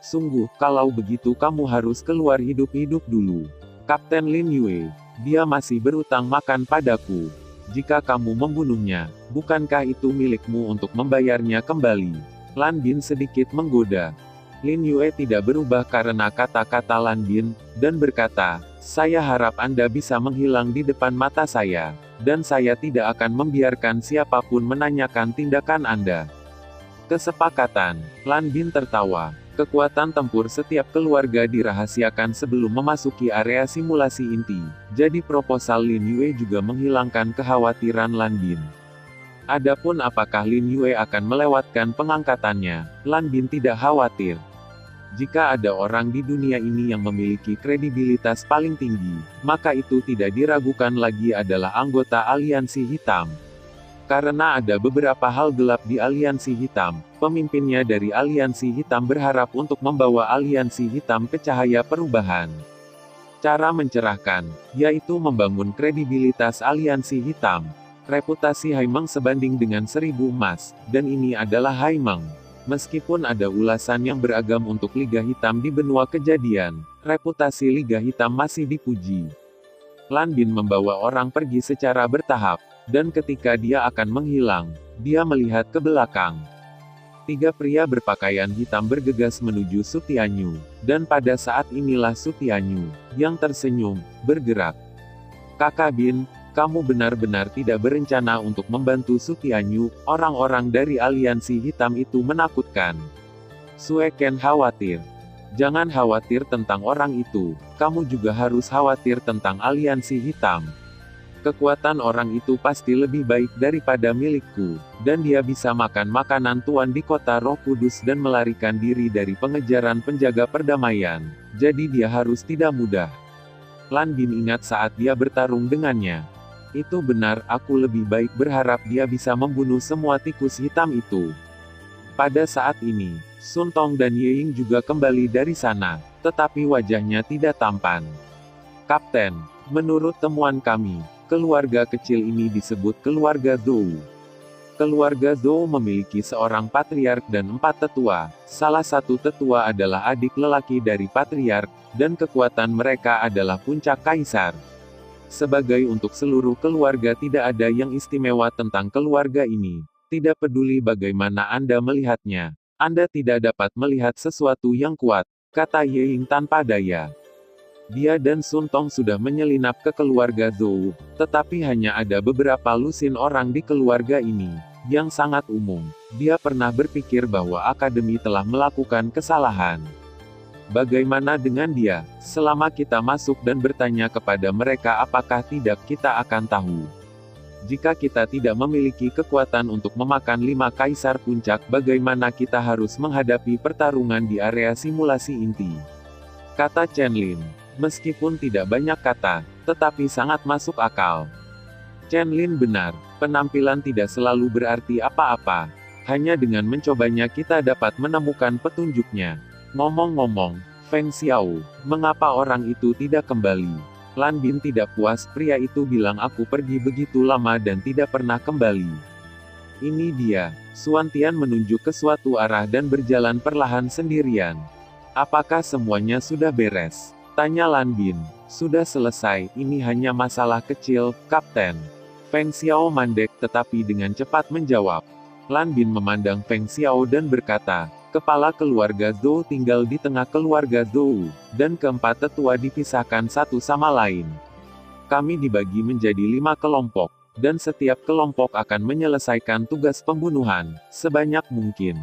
Sungguh, kalau begitu kamu harus keluar hidup-hidup dulu. Kapten Lin Yue, dia masih berutang makan padaku. Jika kamu membunuhnya, bukankah itu milikmu untuk membayarnya kembali? Lan Bin sedikit menggoda. Lin Yue tidak berubah karena kata-kata Lan Bin, dan berkata, saya harap Anda bisa menghilang di depan mata saya, dan saya tidak akan membiarkan siapapun menanyakan tindakan Anda. Kesepakatan. Lan Bin tertawa. Kekuatan tempur setiap keluarga dirahasiakan sebelum memasuki area simulasi inti, jadi proposal Lin Yue juga menghilangkan kekhawatiran Lan Bin. Adapun apakah Lin Yue akan melewatkan pengangkatannya, Lan Bin tidak khawatir. Jika ada orang di dunia ini yang memiliki kredibilitas paling tinggi, maka itu tidak diragukan lagi adalah anggota aliansi hitam. Karena ada beberapa hal gelap di aliansi hitam, pemimpinnya dari aliansi hitam berharap untuk membawa aliansi hitam ke cahaya perubahan. Cara mencerahkan, yaitu membangun kredibilitas aliansi hitam. Reputasi Haimeng sebanding dengan 1000 emas, dan ini adalah Haimeng. Meskipun ada ulasan yang beragam untuk Liga Hitam di benua kejadian, reputasi Liga Hitam masih dipuji. Lan Bin membawa orang pergi secara bertahap, dan ketika dia akan menghilang, dia melihat ke belakang. 3 pria berpakaian hitam bergegas menuju Sutianyu, dan pada saat inilah Sutianyu, yang tersenyum, bergerak. Kakak Bin, kamu benar-benar tidak berencana untuk membantu Sutianyu, orang-orang dari aliansi hitam itu menakutkan. Sue Ken khawatir. Jangan khawatir tentang orang itu, kamu juga harus khawatir tentang aliansi hitam. Kekuatan orang itu pasti lebih baik daripada milikku, dan dia bisa makan makanan tuan di kota Roh Kudus dan melarikan diri dari pengejaran penjaga perdamaian, jadi dia harus tidak mudah. Lan Bin ingat saat dia bertarung dengannya. Itu benar, aku lebih baik berharap dia bisa membunuh semua tikus hitam itu. Pada saat ini, Sun Tong dan Ye Ying juga kembali dari sana, tetapi wajahnya tidak tampan. Kapten, menurut temuan kami, keluarga kecil ini disebut keluarga Zhou. Keluarga Zhou memiliki seorang patriark dan 4 tetua. Salah satu tetua adalah adik lelaki dari patriark, dan kekuatan mereka adalah puncak kaisar. Sebagai untuk seluruh keluarga tidak ada yang istimewa tentang keluarga ini. Tidak peduli bagaimana Anda melihatnya, Anda tidak dapat melihat sesuatu yang kuat, kata Ye Ying tanpa daya. Dia dan Sun Tong sudah menyelinap ke keluarga Zhou, tetapi hanya ada beberapa lusin orang di keluarga ini, yang sangat umum. Dia pernah berpikir bahwa akademi telah melakukan kesalahan. Bagaimana dengan dia? Selama kita masuk dan bertanya kepada mereka apakah tidak kita akan tahu. Jika kita tidak memiliki kekuatan untuk memakan 5 kaisar puncak, bagaimana kita harus menghadapi pertarungan di area simulasi inti? Kata Chen Lin. Meskipun tidak banyak kata, tetapi sangat masuk akal. Chen Lin benar, penampilan tidak selalu berarti apa-apa. Hanya dengan mencobanya kita dapat menemukan petunjuknya. Ngomong-ngomong, Feng Xiao, mengapa orang itu tidak kembali? Lan Bin tidak puas, pria itu bilang aku pergi begitu lama dan tidak pernah kembali. Ini dia, Xuan Tian menunjuk ke suatu arah dan berjalan perlahan sendirian. Apakah semuanya sudah beres? Tanya Lan Bin. Sudah selesai, ini hanya masalah kecil, Kapten. Feng Xiao mandek tetapi dengan cepat menjawab. Lan Bin memandang Feng Xiao dan berkata, kepala keluarga Zhou tinggal di tengah keluarga Zhou, dan keempat tetua dipisahkan satu sama lain. Kami dibagi menjadi 5 kelompok, dan setiap kelompok akan menyelesaikan tugas pembunuhan, sebanyak mungkin.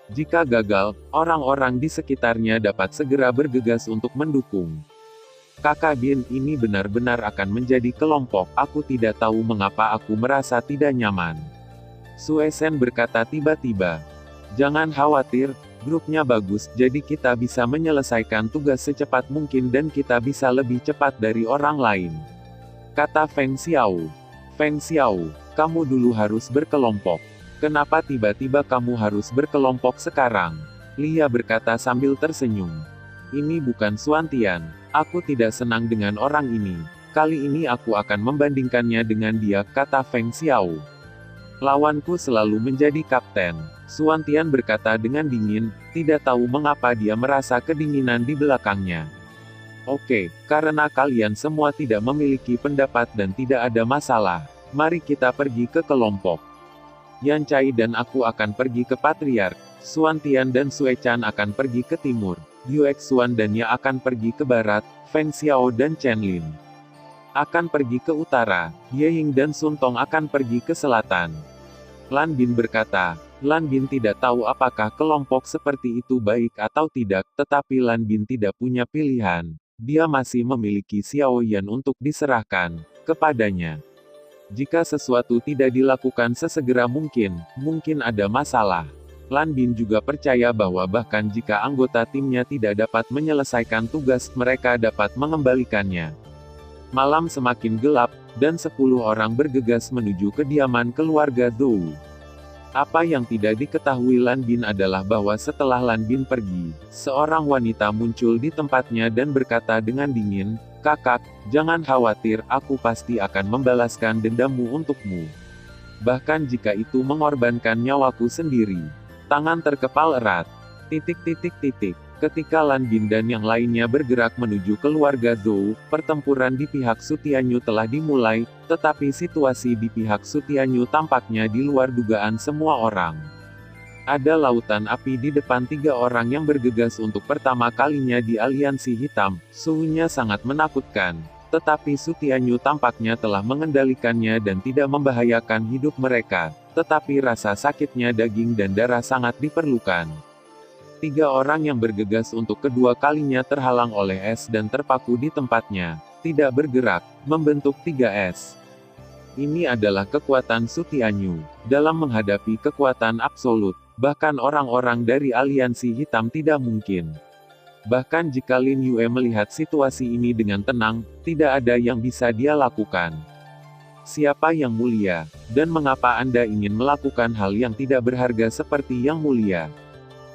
Jika gagal, orang-orang di sekitarnya dapat segera bergegas untuk mendukung. Kakak Bin, ini benar-benar akan menjadi kelompok, aku tidak tahu mengapa aku merasa tidak nyaman. Sue Shen berkata tiba-tiba. Jangan khawatir, grupnya bagus, jadi kita bisa menyelesaikan tugas secepat mungkin dan kita bisa lebih cepat dari orang lain. Kata Feng Xiao. Feng Xiao, kamu dulu harus berkelompok. Kenapa tiba-tiba kamu harus berkelompok sekarang? Lia berkata sambil tersenyum. Ini bukan Xuan Tian. Aku tidak senang dengan orang ini. Kali ini aku akan membandingkannya dengan dia, kata Feng Xiao. Lawanku selalu menjadi kapten. Xuan Tian berkata dengan dingin, tidak tahu mengapa dia merasa kedinginan di belakangnya. Oke, karena kalian semua tidak memiliki pendapat dan tidak ada masalah, mari kita pergi ke kelompok. Yan Cai dan aku akan pergi ke Patriark, Xuan Tian dan Sue Chan akan pergi ke timur, Yue Xuan dan Ya akan pergi ke barat, Feng Xiao dan Chen Lin akan pergi ke utara, Ye Ying dan Sun Tong akan pergi ke selatan. Lan Bin berkata, Lan Bin tidak tahu apakah kelompok seperti itu baik atau tidak, tetapi Lan Bin tidak punya pilihan. Dia masih memiliki Xiao Yan untuk diserahkan kepadanya. Jika sesuatu tidak dilakukan sesegera mungkin ada masalah. Lan Bin juga percaya bahwa bahkan jika anggota timnya tidak dapat menyelesaikan tugas, mereka dapat mengembalikannya. Malam semakin gelap, dan 10 orang bergegas menuju kediaman keluarga Zhou. Apa yang tidak diketahui Lan Bin adalah bahwa setelah Lan Bin pergi, seorang wanita muncul di tempatnya dan berkata dengan dingin, Kakak, jangan khawatir, aku pasti akan membalaskan dendammu untukmu. Bahkan jika itu mengorbankan nyawaku sendiri. Tangan terkepal erat. Ketika Lan Bin dan yang lainnya bergerak menuju keluarga Zhou, pertempuran di pihak Sutianyu telah dimulai, tetapi situasi di pihak Sutianyu tampaknya di luar dugaan semua orang. Ada lautan api di depan 3 orang yang bergegas untuk pertama kalinya di Aliansi Hitam, suhunya sangat menakutkan. Tetapi Sutianyu tampaknya telah mengendalikannya dan tidak membahayakan hidup mereka, tetapi rasa sakitnya daging dan darah sangat diperlukan. 3 orang yang bergegas untuk kedua kalinya terhalang oleh es dan terpaku di tempatnya, tidak bergerak, membentuk 3 es. Ini adalah kekuatan Sutianyu. Dalam menghadapi kekuatan absolut, bahkan orang-orang dari Aliansi Hitam tidak mungkin. Bahkan jika Lin Yue melihat situasi ini dengan tenang, tidak ada yang bisa dia lakukan. Siapa yang mulia, dan mengapa Anda ingin melakukan hal yang tidak berharga seperti yang mulia?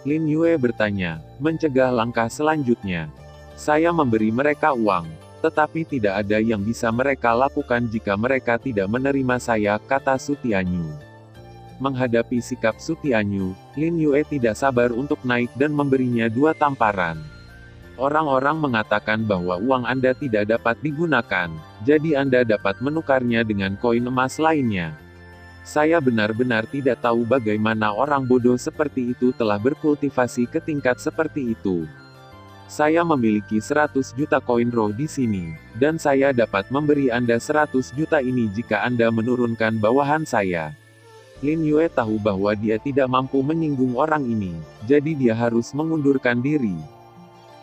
Lin Yue bertanya, mencegah langkah selanjutnya. Saya memberi mereka uang, tetapi tidak ada yang bisa mereka lakukan jika mereka tidak menerima saya, kata Sutianyu. Menghadapi sikap Sutianyu, Lin Yue tidak sabar untuk naik dan memberinya 2 tamparan. Orang-orang mengatakan bahwa uang Anda tidak dapat digunakan, jadi Anda dapat menukarnya dengan koin emas lainnya. Saya benar-benar tidak tahu bagaimana orang bodoh seperti itu telah berkultivasi ke tingkat seperti itu. Saya memiliki 100 juta koin roh di sini, dan saya dapat memberi Anda 100 juta ini jika Anda menurunkan bawahan saya. Lin Yue tahu bahwa dia tidak mampu menyinggung orang ini, jadi dia harus mengundurkan diri.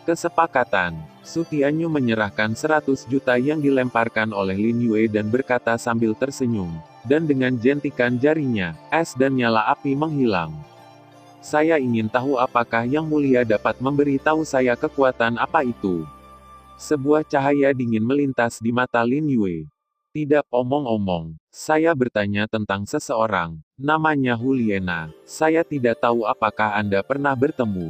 Kesepakatan. Sutianyu menyerahkan 100 juta yang dilemparkan oleh Lin Yue dan berkata sambil tersenyum. Dan dengan jentikan jarinya, es dan nyala api menghilang. Saya ingin tahu apakah Yang Mulia dapat memberitahu saya kekuatan apa itu. Sebuah cahaya dingin melintas di mata Lin Yue. Tidak omong-omong, saya bertanya tentang seseorang, namanya Huliena. Saya tidak tahu apakah Anda pernah bertemu.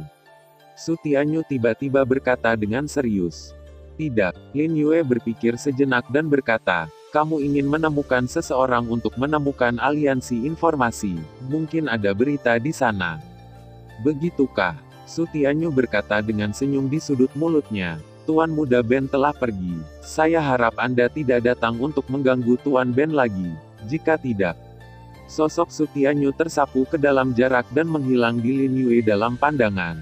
Sutianyu tiba-tiba berkata dengan serius. Tidak, Lin Yue berpikir sejenak dan berkata, kamu ingin menemukan seseorang untuk menemukan aliansi informasi, mungkin ada berita di sana. Begitukah? Sutianyu berkata dengan senyum di sudut mulutnya. Tuan Muda Ben telah pergi. Saya harap Anda tidak datang untuk mengganggu Tuan Ben lagi. Jika tidak, sosok Sutianyu tersapu ke dalam jarak dan menghilang di Lin Yue dalam pandangan.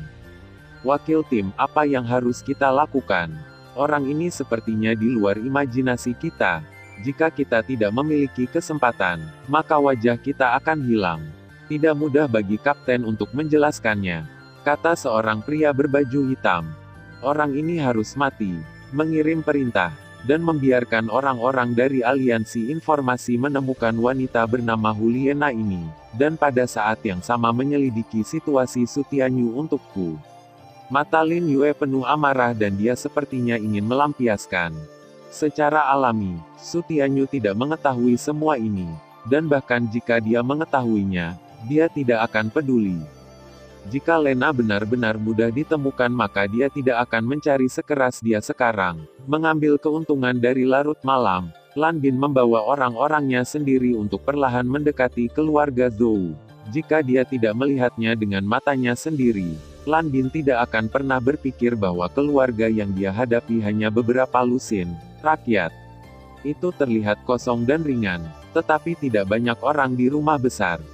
Wakil tim, apa yang harus kita lakukan? Orang ini sepertinya di luar imajinasi kita. Jika kita tidak memiliki kesempatan, maka wajah kita akan hilang. Tidak mudah bagi kapten untuk menjelaskannya, kata seorang pria berbaju hitam. Orang ini harus mati, mengirim perintah, dan membiarkan orang-orang dari aliansi informasi menemukan wanita bernama Huliena ini, dan pada saat yang sama menyelidiki situasi Sutianyu untukku. Mata Lin Yue penuh amarah dan dia sepertinya ingin melampiaskan. Secara alami, Sutianyu tidak mengetahui semua ini, dan bahkan jika dia mengetahuinya, dia tidak akan peduli. Jika Lena benar-benar mudah ditemukan maka dia tidak akan mencari sekeras dia sekarang. Mengambil keuntungan dari larut malam, Lan Bin membawa orang-orangnya sendiri untuk perlahan mendekati keluarga Zhou. Jika dia tidak melihatnya dengan matanya sendiri, Lan Bin tidak akan pernah berpikir bahwa keluarga yang dia hadapi hanya beberapa lusin rakyat. Itu terlihat kosong dan ringan, tetapi tidak banyak orang di rumah besar.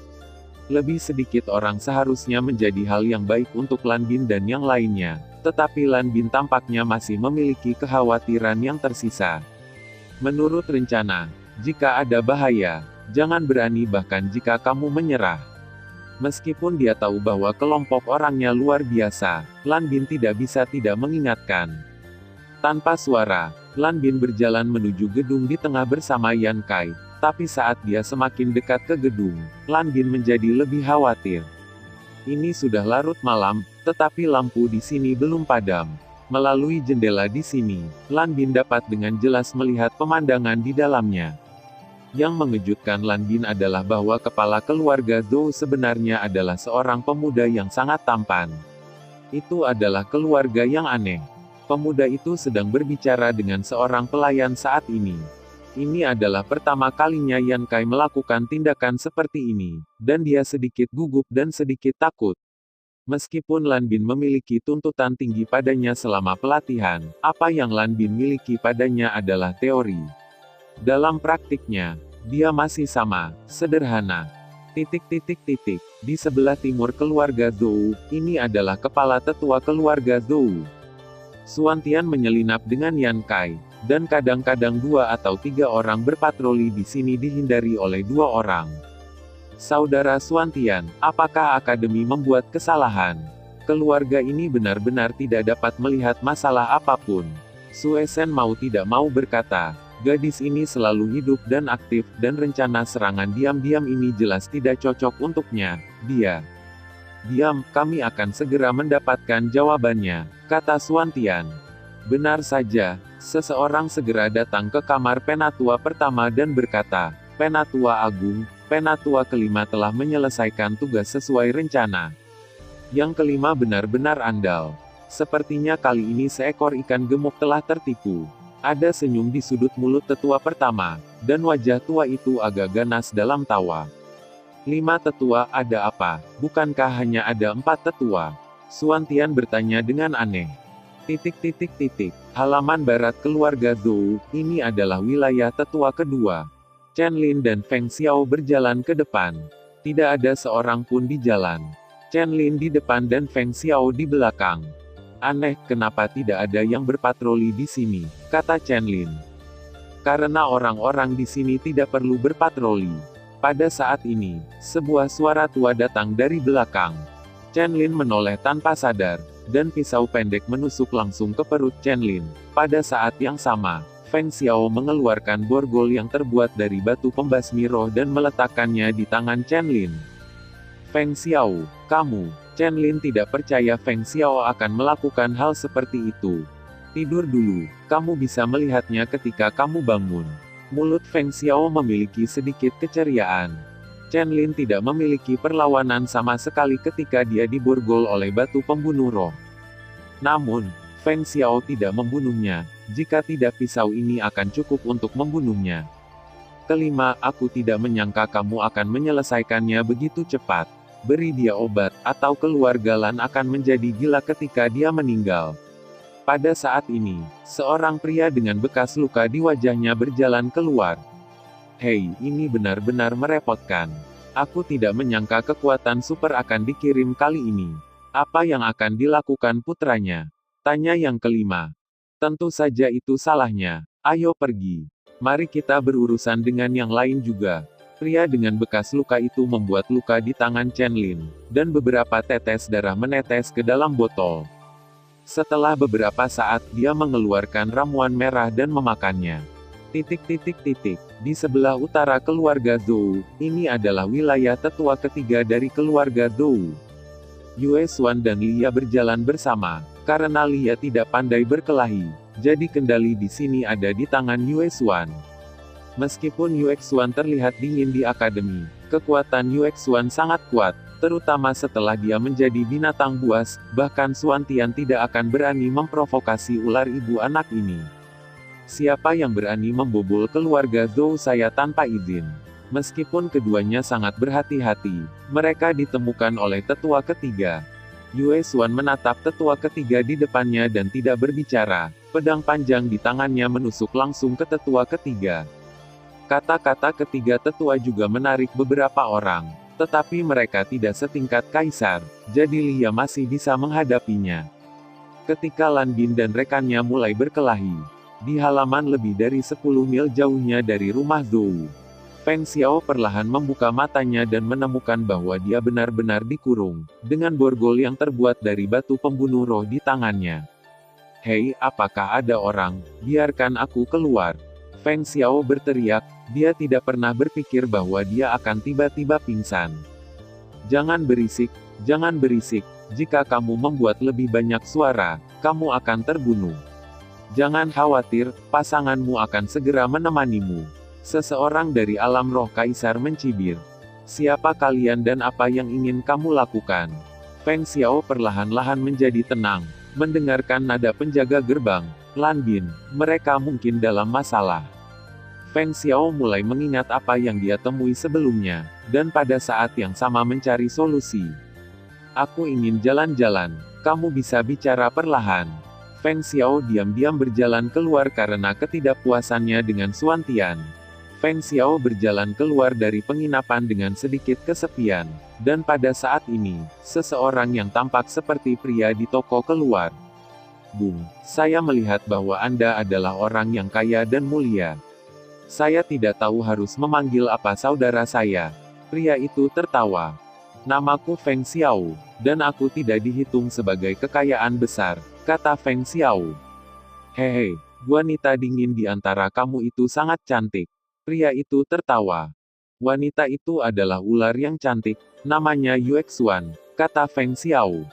Lebih sedikit orang seharusnya menjadi hal yang baik untuk Lan Bin dan yang lainnya, tetapi Lan Bin tampaknya masih memiliki kekhawatiran yang tersisa. Menurut rencana, jika ada bahaya, jangan berani bahkan jika kamu menyerah. Meskipun dia tahu bahwa kelompok orangnya luar biasa, Lan Bin tidak bisa tidak mengingatkan. Tanpa suara, Lan Bin berjalan menuju gedung di tengah bersama Yan Kai, tapi saat dia semakin dekat ke gedung, Lan Bin menjadi lebih khawatir. Ini sudah larut malam, tetapi lampu di sini belum padam. Melalui jendela di sini, Lan Bin dapat dengan jelas melihat pemandangan di dalamnya. Yang mengejutkan Lan Bin adalah bahwa kepala keluarga Zhou sebenarnya adalah seorang pemuda yang sangat tampan. Itu adalah keluarga yang aneh. Pemuda itu sedang berbicara dengan seorang pelayan saat ini. Ini adalah pertama kalinya Yan Kai melakukan tindakan seperti ini, dan dia sedikit gugup dan sedikit takut. Meskipun Lan Bin memiliki tuntutan tinggi padanya selama pelatihan, apa yang Lan Bin miliki padanya adalah teori. Dalam praktiknya, dia masih sama, sederhana. Di sebelah timur keluarga Zhou, ini adalah kepala tetua keluarga Zhou. Suantian menyelinap dengan Yan Kai, dan kadang-kadang 2 atau 3 orang berpatroli di sini dihindari oleh 2 orang. Saudara Suantian, apakah Akademi membuat kesalahan? Keluarga ini benar-benar tidak dapat melihat masalah apapun. Suesen mau tidak mau berkata, gadis ini selalu hidup dan aktif, dan rencana serangan diam-diam ini jelas tidak cocok untuknya. Diam, kami akan segera mendapatkan jawabannya, kata Suantian. Benar saja, seseorang segera datang ke kamar Penatua pertama dan berkata, Penatua Agung, Penatua kelima telah menyelesaikan tugas sesuai rencana. Yang kelima benar-benar andal. Sepertinya kali ini seekor ikan gemuk telah tertipu. Ada senyum di sudut mulut tetua pertama, dan wajah tua itu agak ganas dalam tawa. 5 tetua, ada apa? Bukankah hanya ada 4 tetua? Suantian bertanya dengan aneh. Halaman barat keluarga Zhou, ini adalah wilayah tetua kedua. Chen Lin dan Feng Xiao berjalan ke depan. Tidak ada seorang pun di jalan. Chen Lin di depan dan Feng Xiao di belakang. Aneh, kenapa tidak ada yang berpatroli di sini, kata Chen Lin. Karena orang-orang di sini tidak perlu berpatroli. Pada saat ini, sebuah suara tua datang dari belakang. Chen Lin menoleh tanpa sadar, dan pisau pendek menusuk langsung ke perut Chen Lin. Pada saat yang sama, Feng Xiao mengeluarkan borgol yang terbuat dari batu pembasmi roh dan meletakkannya di tangan Chen Lin. Feng Xiao, kamu. Chen Lin tidak percaya Feng Xiao akan melakukan hal seperti itu. Tidur dulu, kamu bisa melihatnya ketika kamu bangun. Mulut Feng Xiao memiliki sedikit keceriaan. Chen Lin tidak memiliki perlawanan sama sekali ketika dia diborgol oleh batu pembunuh roh. Namun, Feng Xiao tidak membunuhnya. Jika tidak, pisau ini akan cukup untuk membunuhnya. Kelima, aku tidak menyangka kamu akan menyelesaikannya begitu cepat. Beri dia obat, atau keluarga Lan akan menjadi gila ketika dia meninggal. Pada saat ini, seorang pria dengan bekas luka di wajahnya berjalan keluar. Hei, ini benar-benar merepotkan. Aku tidak menyangka kekuatan super akan dikirim kali ini. Apa yang akan dilakukan putranya? Tanya yang kelima. Tentu saja itu salahnya. Ayo pergi. Mari kita berurusan dengan yang lain juga. Pria dengan bekas luka itu membuat luka di tangan Chen Lin, dan beberapa tetes darah menetes ke dalam botol. Setelah beberapa saat, dia mengeluarkan ramuan merah dan memakannya. Di sebelah utara keluarga Zhou, ini adalah wilayah tetua ketiga dari keluarga Zhou. Yue Xuan dan Lia berjalan bersama. Karena Lia tidak pandai berkelahi, jadi kendali di sini ada di tangan Yue Xuan. Meskipun Yue Xuan terlihat dingin di akademi, kekuatan Yue Xuan sangat kuat, terutama setelah dia menjadi binatang buas, bahkan Suantian tidak akan berani memprovokasi ular ibu anak ini. Siapa yang berani membobol keluarga Zhou saya tanpa izin? Meskipun keduanya sangat berhati-hati, mereka ditemukan oleh tetua ketiga. Yue Xuan menatap tetua ketiga di depannya dan tidak berbicara. Pedang panjang di tangannya menusuk langsung ke tetua ketiga. Kata-kata ketiga tetua juga menarik beberapa orang. Tetapi mereka tidak setingkat kaisar, jadi Lia masih bisa menghadapinya. Ketika Lan Bin dan rekannya mulai berkelahi, di halaman lebih dari 10 mil jauhnya dari rumah Zhou, Feng Xiao perlahan membuka matanya dan menemukan bahwa dia benar-benar dikurung, dengan borgol yang terbuat dari batu pembunuh roh di tangannya. Hei, apakah ada orang? Biarkan aku keluar. Feng Xiao berteriak, dia tidak pernah berpikir bahwa dia akan tiba-tiba pingsan. Jangan berisik, jika kamu membuat lebih banyak suara, kamu akan terbunuh. Jangan khawatir, pasanganmu akan segera menemanimu. Seseorang dari alam roh kaisar mencibir. Siapa kalian dan apa yang ingin kamu lakukan? Feng Xiao perlahan-lahan menjadi tenang, mendengarkan nada penjaga gerbang. Lan Bin, mereka mungkin dalam masalah. Feng Xiao mulai mengingat apa yang dia temui sebelumnya, dan pada saat yang sama mencari solusi. Aku ingin jalan-jalan. Kamu bisa bicara perlahan. Feng Xiao diam-diam berjalan keluar karena ketidakpuasannya dengan Xuan Tian. Feng Xiao berjalan keluar dari penginapan dengan sedikit kesepian. Dan pada saat ini, seseorang yang tampak seperti pria di toko keluar. Bung, saya melihat bahwa Anda adalah orang yang kaya dan mulia. Saya tidak tahu harus memanggil apa saudara saya. Pria itu tertawa. Namaku Feng Xiao, dan aku tidak dihitung sebagai kekayaan besar, kata Feng Xiao. Hehe, wanita dingin di antara kamu itu sangat cantik. Pria itu tertawa. Wanita itu adalah ular yang cantik, namanya Yuexuan, kata Feng Xiao.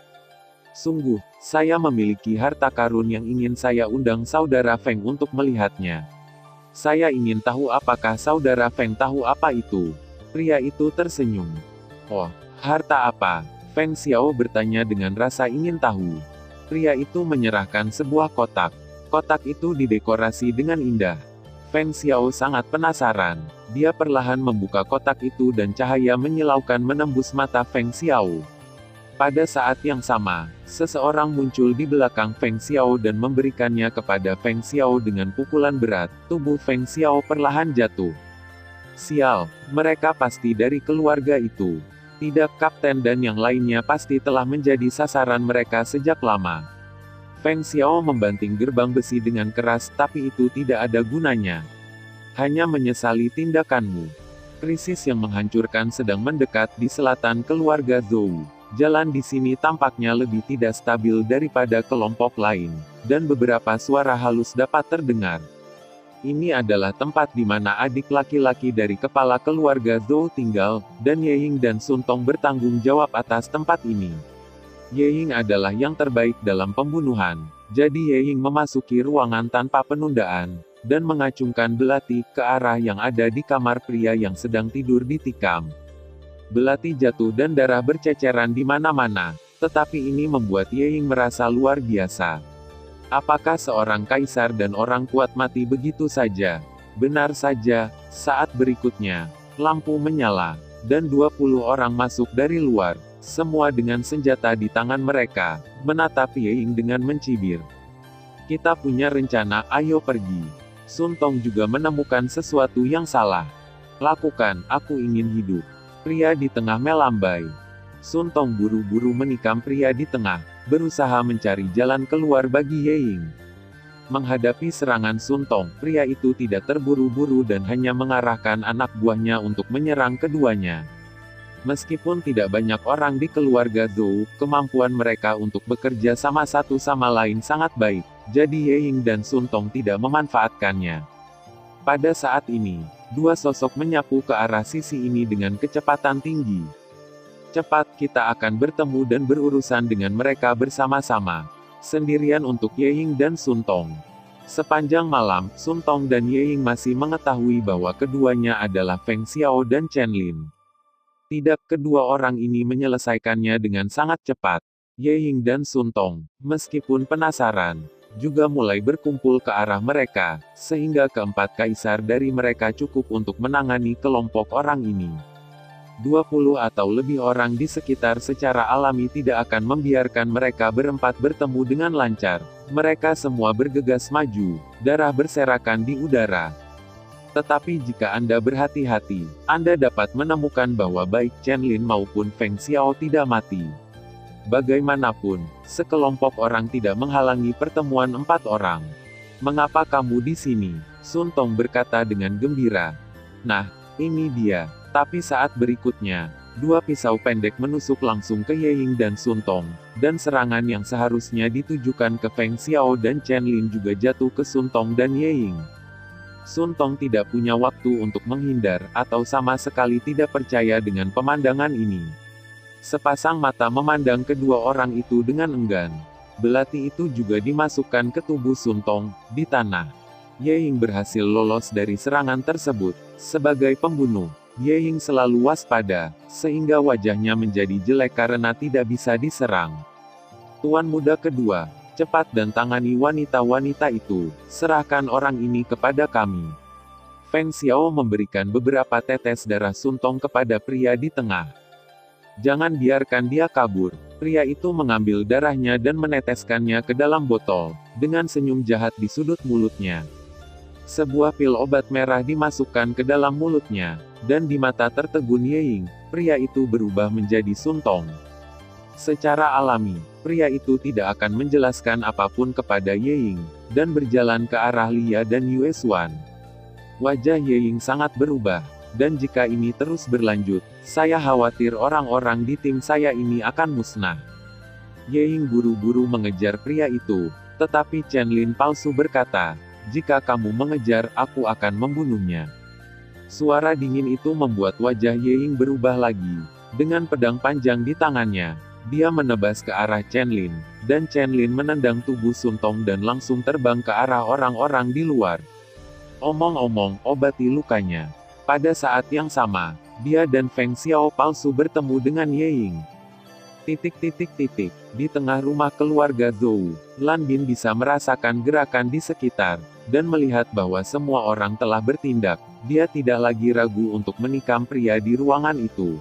Sungguh, saya memiliki harta karun yang ingin saya undang saudara Feng untuk melihatnya. Saya ingin tahu apakah saudara Feng tahu apa itu. Pria itu tersenyum. Oh, harta apa? Feng Xiao bertanya dengan rasa ingin tahu. Pria itu menyerahkan sebuah kotak. Kotak itu didekorasi dengan indah. Feng Xiao sangat penasaran. Dia perlahan membuka kotak itu dan cahaya menyilaukan menembus mata Feng Xiao. Pada saat yang sama, seseorang muncul di belakang Feng Xiao dan memberikannya kepada Feng Xiao dengan pukulan berat. Tubuh Feng Xiao perlahan jatuh. Sial, mereka pasti dari keluarga itu. Tidak, kapten dan yang lainnya pasti telah menjadi sasaran mereka sejak lama. Feng Xiao membanting gerbang besi dengan keras, tapi itu tidak ada gunanya. Hanya menyesali tindakanmu. Krisis yang menghancurkan sedang mendekat di selatan keluarga Zhou. Jalan di sini tampaknya lebih tidak stabil daripada kelompok lain, dan beberapa suara halus dapat terdengar. Ini adalah tempat di mana adik laki-laki dari kepala keluarga Zhou tinggal, dan Ye Ying dan Sun Tong bertanggung jawab atas tempat ini. Ye Ying adalah yang terbaik dalam pembunuhan. Jadi Ye Ying memasuki ruangan tanpa penundaan, dan mengacungkan belati ke arah yang ada di kamar pria yang sedang tidur di tikam. Belati jatuh dan darah berceceran di mana-mana, tetapi ini membuat Ye Ying merasa luar biasa. Apakah seorang kaisar dan orang kuat mati begitu saja? Benar saja, saat berikutnya, lampu menyala, dan 20 orang masuk dari luar. Semua dengan senjata di tangan mereka, menatap Ye Ying dengan mencibir. Kita punya rencana, ayo pergi. Sun Tong juga menemukan sesuatu yang salah. Lakukan, aku ingin hidup. Pria di tengah melambai. Sun Tong buru-buru menikam pria di tengah, berusaha mencari jalan keluar bagi Ye Ying. Menghadapi serangan Sun Tong, pria itu tidak terburu-buru dan hanya mengarahkan anak buahnya untuk menyerang keduanya. Meskipun tidak banyak orang di keluarga Zhou, kemampuan mereka untuk bekerja sama satu sama lain sangat baik, jadi Ye Ying dan Sun Tong tidak memanfaatkannya. Pada saat ini, dua sosok menyapu ke arah sisi ini dengan kecepatan tinggi. Cepat, kita akan bertemu dan berurusan dengan mereka bersama-sama. Sendirian untuk Ye Ying dan Sun Tong. Sepanjang malam, Sun Tong dan Ye Ying masih mengetahui bahwa keduanya adalah Feng Xiao dan Chen Lin. Tidak, kedua orang ini menyelesaikannya dengan sangat cepat. Ye Ying dan Sun Tong, meskipun penasaran, juga mulai berkumpul ke arah mereka, sehingga keempat kaisar dari mereka cukup untuk menangani kelompok orang ini. 20 atau lebih orang di sekitar secara alami tidak akan membiarkan mereka berempat bertemu dengan lancar. Mereka semua bergegas maju, darah berserakan di udara. Tetapi jika Anda berhati-hati, Anda dapat menemukan bahwa baik Chen Lin maupun Feng Xiao tidak mati. Bagaimanapun, sekelompok orang tidak menghalangi pertemuan 4 orang. Mengapa kamu di sini? Sun Tong berkata dengan gembira. Nah, ini dia. Tapi saat berikutnya, 2 pisau pendek menusuk langsung ke Ye Ying dan Sun Tong, dan serangan yang seharusnya ditujukan ke Feng Xiao dan Chen Lin juga jatuh ke Sun Tong dan Ye Ying. Sun Tong tidak punya waktu untuk menghindar, atau sama sekali tidak percaya dengan pemandangan ini. Sepasang mata memandang kedua orang itu dengan enggan. Belati itu juga dimasukkan ke tubuh Sun Tong, di tanah. Ye Ying berhasil lolos dari serangan tersebut. Sebagai pembunuh, Ye Ying selalu waspada, sehingga wajahnya menjadi jelek karena tidak bisa diserang. Tuan muda kedua, cepat dan tangani wanita-wanita itu, serahkan orang ini kepada kami. Feng Xiao memberikan beberapa tetes darah Sun Tong kepada pria di tengah. Jangan biarkan dia kabur. Pria itu mengambil darahnya dan meneteskannya ke dalam botol, dengan senyum jahat di sudut mulutnya. Sebuah pil obat merah dimasukkan ke dalam mulutnya, dan di mata tertegun Yeying, pria itu berubah menjadi Sun Tong. Secara alami, pria itu tidak akan menjelaskan apapun kepada Yeying, dan berjalan ke arah Lia dan Yue Xuan. Wajah Yeying sangat berubah, dan jika ini terus berlanjut, saya khawatir orang-orang di tim saya ini akan musnah. Yeying buru-buru mengejar pria itu, tetapi Chen Lin palsu berkata, "Jika kamu mengejar, aku akan membunuhnya." Suara dingin itu membuat wajah Yeying berubah lagi. Dengan pedang panjang di tangannya, dia menebas ke arah Chen Lin, dan Chen Lin menendang tubuh Sun Tong dan langsung terbang ke arah orang-orang di luar. Omong-omong, obati lukanya. Pada saat yang sama, dia dan Feng Xiao palsu bertemu dengan Yeying. Di tengah rumah keluarga Zhou, Lan Bin bisa merasakan gerakan di sekitar, dan melihat bahwa semua orang telah bertindak. Dia tidak lagi ragu untuk menikam pria di ruangan itu.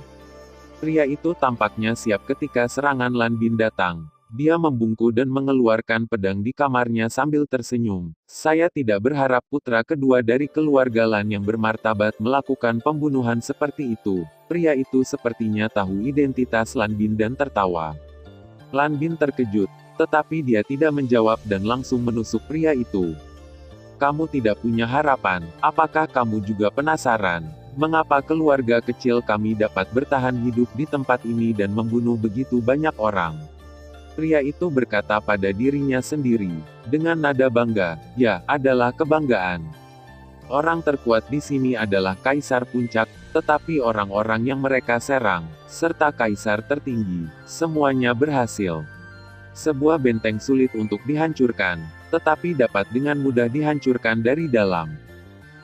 Pria itu tampaknya siap ketika serangan Lan Bin datang. Dia membungkuk dan mengeluarkan pedang di kamarnya sambil tersenyum. Saya tidak berharap putra kedua dari keluarga Lan yang bermartabat melakukan pembunuhan seperti itu. Pria itu sepertinya tahu identitas Lan Bin dan tertawa. Lan Bin terkejut, tetapi dia tidak menjawab dan langsung menusuk pria itu. Kamu tidak punya harapan, apakah kamu juga penasaran? Mengapa keluarga kecil kami dapat bertahan hidup di tempat ini dan membunuh begitu banyak orang? Pria itu berkata pada dirinya sendiri, dengan nada bangga, ya, adalah kebanggaan. Orang terkuat di sini adalah Kaisar Puncak, tetapi orang-orang yang mereka serang, serta Kaisar tertinggi, semuanya berhasil. Sebuah benteng sulit untuk dihancurkan, tetapi dapat dengan mudah dihancurkan dari dalam.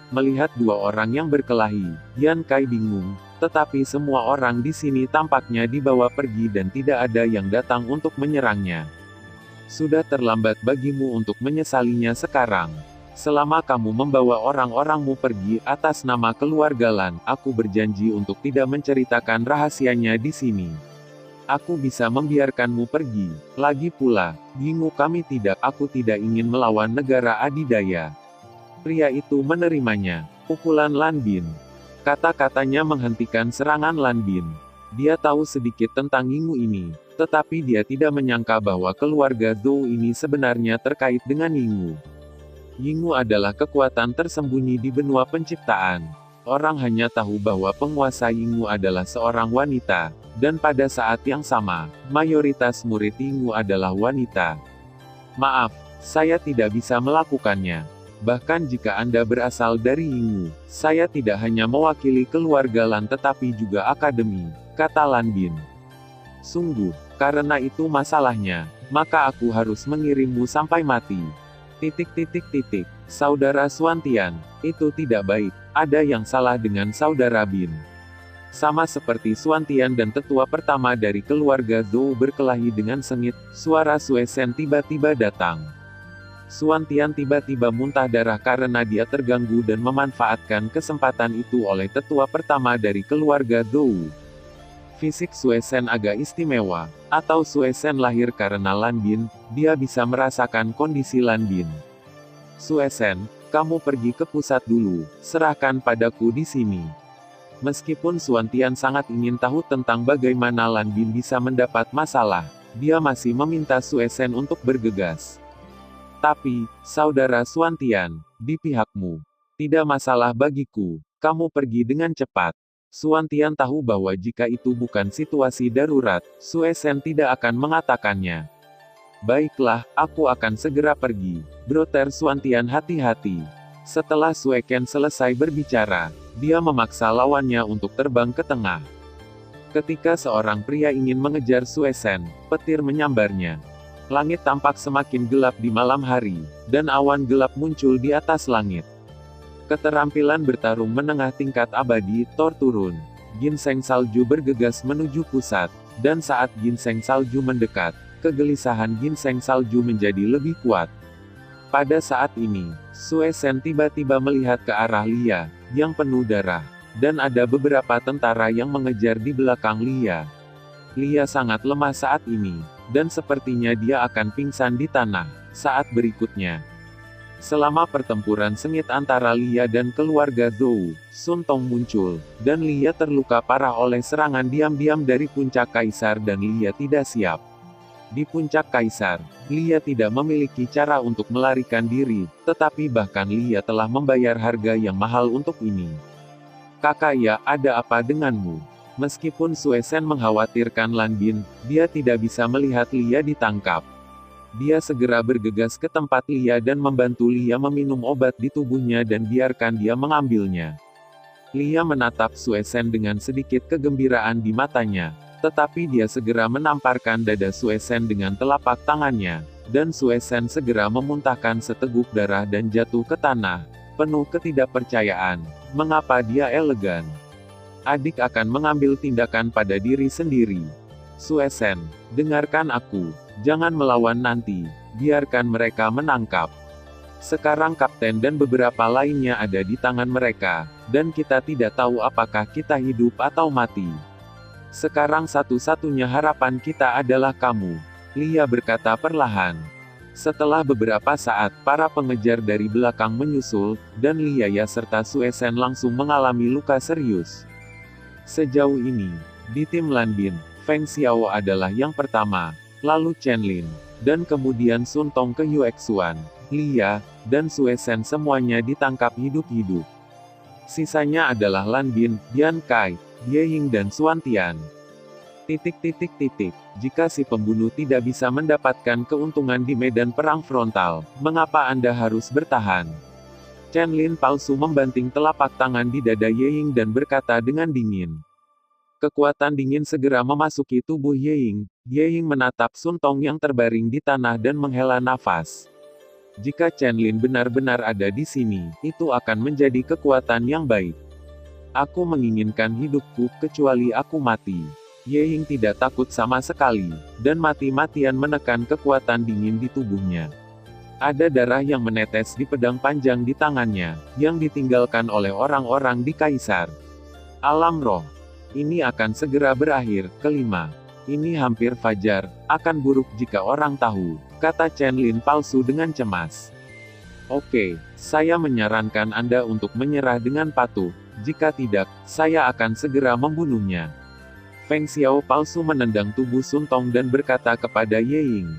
Melihat dua orang yang berkelahi, Yan Kai bingung, tetapi semua orang di sini tampaknya dibawa pergi dan tidak ada yang datang untuk menyerangnya. Sudah terlambat bagimu untuk menyesalinya sekarang. Selama kamu membawa orang-orangmu pergi atas nama keluarga Lan, aku berjanji untuk tidak menceritakan rahasianya di sini. Aku bisa membiarkanmu pergi. Lagi pula, bingung kami tidak, aku tidak ingin melawan negara adidaya. Pria itu menerimanya. Pukulan Lan Bin. Kata-katanya menghentikan serangan Lan Bin. Dia tahu sedikit tentang Yingwu ini, tetapi dia tidak menyangka bahwa keluarga Zhou ini sebenarnya terkait dengan Yingwu. Yingwu adalah kekuatan tersembunyi di benua penciptaan. Orang hanya tahu bahwa penguasa Yingwu adalah seorang wanita, dan pada saat yang sama, mayoritas murid Yingwu adalah wanita. Maaf, saya tidak bisa melakukannya. Bahkan jika Anda berasal dari Yingwu, saya tidak hanya mewakili keluarga Lan tetapi juga akademi, kata Lan Bin. Sungguh, karena itu masalahnya, maka aku harus mengirimmu sampai mati. Saudara Xuantian, itu tidak baik, ada yang salah dengan saudara Bin. Sama seperti Xuantian dan tetua pertama dari keluarga Zhou berkelahi dengan sengit, suara Sue Shen tiba-tiba datang. Xuantian tiba-tiba muntah darah karena dia terganggu dan memanfaatkan kesempatan itu oleh tetua pertama dari keluarga Zhou. Fisik Sue Shen agak istimewa, atau Sue Shen lahir karena Lan Bin, dia bisa merasakan kondisi Lan Bin. Sue Shen, kamu pergi ke pusat dulu, serahkan padaku di sini. Meskipun Xuantian sangat ingin tahu tentang bagaimana Lan Bin bisa mendapat masalah, dia masih meminta Sue Shen untuk bergegas. Tapi, saudara Xuantian, di pihakmu. Tidak masalah bagiku, kamu pergi dengan cepat. Xuantian tahu bahwa jika itu bukan situasi darurat, Sue Shen tidak akan mengatakannya. Baiklah, aku akan segera pergi. Brother Xuantian hati-hati. Setelah Sue Ken selesai berbicara, dia memaksa lawannya untuk terbang ke tengah. Ketika seorang pria ingin mengejar Sue Shen, petir menyambarnya. Langit tampak semakin gelap di malam hari, dan awan gelap muncul di atas langit. Keterampilan bertarung menengah tingkat abadi, Thor turun. Ginseng salju bergegas menuju pusat, dan saat ginseng salju mendekat, kegelisahan ginseng salju menjadi lebih kuat. Pada saat ini, Sue Shen tiba-tiba melihat ke arah Lia, yang penuh darah, dan ada beberapa tentara yang mengejar di belakang Lia. Lia sangat lemah saat ini, dan sepertinya dia akan pingsan di tanah. Saat berikutnya, selama pertempuran sengit antara Lia dan keluarga Zhou, Sun Tong muncul, dan Lia terluka parah oleh serangan diam-diam dari puncak kaisar dan Lia tidak siap. Di puncak kaisar, Lia tidak memiliki cara untuk melarikan diri, tetapi bahkan Lia telah membayar harga yang mahal untuk ini. Kakak ya, ada apa denganmu? Meskipun Sue Shen mengkhawatirkan Lan Bin, dia tidak bisa melihat Lia ditangkap. Dia segera bergegas ke tempat Lia dan membantu Lia meminum obat di tubuhnya dan biarkan dia mengambilnya. Lia menatap Sue Shen dengan sedikit kegembiraan di matanya. Tetapi dia segera menamparkan dada Sue Shen dengan telapak tangannya, dan Sue Shen segera memuntahkan seteguk darah dan jatuh ke tanah, penuh ketidakpercayaan. Mengapa dia elegan? Adik akan mengambil tindakan pada diri sendiri. Sue Shen, dengarkan aku, jangan melawan nanti, biarkan mereka menangkap. Sekarang kapten dan beberapa lainnya ada di tangan mereka, dan kita tidak tahu apakah kita hidup atau mati. Sekarang satu-satunya harapan kita adalah kamu, Lia berkata perlahan. Setelah beberapa saat, para pengejar dari belakang menyusul, dan Lia serta Sue Shen langsung mengalami luka serius. Sejauh ini, di tim Lan Bin, Feng Xiao adalah yang pertama, lalu Chen Lin, dan kemudian Sun Tong ke Yue Xuan, Lia, dan Sue Shen semuanya ditangkap hidup-hidup. Sisanya adalah Lan Bin, Yan Kai, Ye Ying dan Xuan Tian. Jika si pembunuh tidak bisa mendapatkan keuntungan di medan perang frontal, mengapa Anda harus bertahan? Chen Lin palsu membanting telapak tangan di dada Ye Ying dan berkata dengan dingin. Kekuatan dingin segera memasuki tubuh Ye Ying. Ye Ying menatap Sun Tong yang terbaring di tanah dan menghela nafas. Jika Chen Lin benar-benar ada di sini, itu akan menjadi kekuatan yang baik. Aku menginginkan hidupku, kecuali aku mati. Ye Ying tidak takut sama sekali, dan mati-matian menekan kekuatan dingin di tubuhnya. Ada darah yang menetes di pedang panjang di tangannya, yang ditinggalkan oleh orang-orang di Kaisar. Alam roh. Ini akan segera berakhir. Kelima. Ini hampir fajar, akan buruk jika orang tahu, kata Chen Lin palsu dengan cemas. Oke, saya menyarankan Anda untuk menyerah dengan patuh. Jika tidak, saya akan segera membunuhnya. Feng Xiao palsu menendang tubuh Sun Tong dan berkata kepada Ye Ying.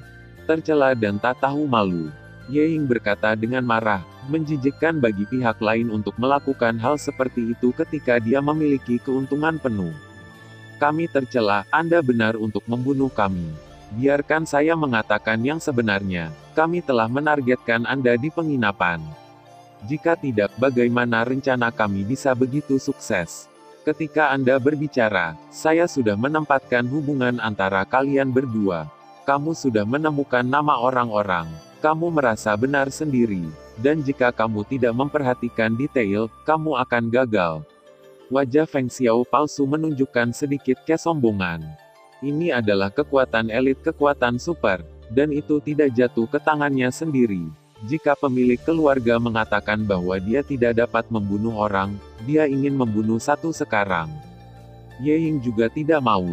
Tercela dan tak tahu malu. Ye Ying berkata dengan marah, menjijikkan bagi pihak lain untuk melakukan hal seperti itu ketika dia memiliki keuntungan penuh. Kami tercela, Anda benar untuk membunuh kami. Biarkan saya mengatakan yang sebenarnya, kami telah menargetkan Anda di penginapan. Jika tidak, bagaimana rencana kami bisa begitu sukses? Ketika Anda berbicara, saya sudah menempatkan hubungan antara kalian berdua. Kamu sudah menemukan nama orang-orang. Kamu merasa benar sendiri. Dan jika kamu tidak memperhatikan detail, kamu akan gagal. Wajah Feng Xiao palsu menunjukkan sedikit kesombongan. Ini adalah kekuatan elit, kekuatan super, dan itu tidak jatuh ke tangannya sendiri. Jika pemilik keluarga mengatakan bahwa dia tidak dapat membunuh orang, dia ingin membunuh satu sekarang. Ye Ying juga tidak mau.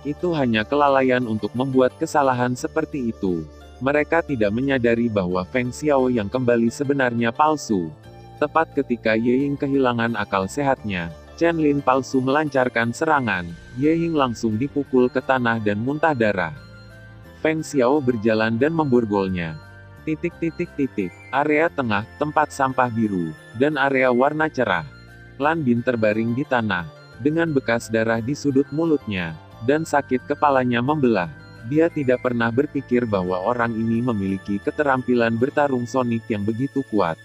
Itu hanya kelalaian untuk membuat kesalahan seperti itu. Mereka tidak menyadari bahwa Feng Xiao yang kembali sebenarnya palsu. Tepat ketika Ye Ying kehilangan akal sehatnya, Chen Lin palsu melancarkan serangan. Ye Ying langsung dipukul ke tanah dan muntah darah. Feng Xiao berjalan dan memborgolnya. Area tengah, tempat sampah biru, dan area warna cerah. Lan Bin terbaring di tanah, dengan bekas darah di sudut mulutnya, dan sakit kepalanya membelah. Dia tidak pernah berpikir bahwa orang ini memiliki keterampilan bertarung sonik yang begitu kuat.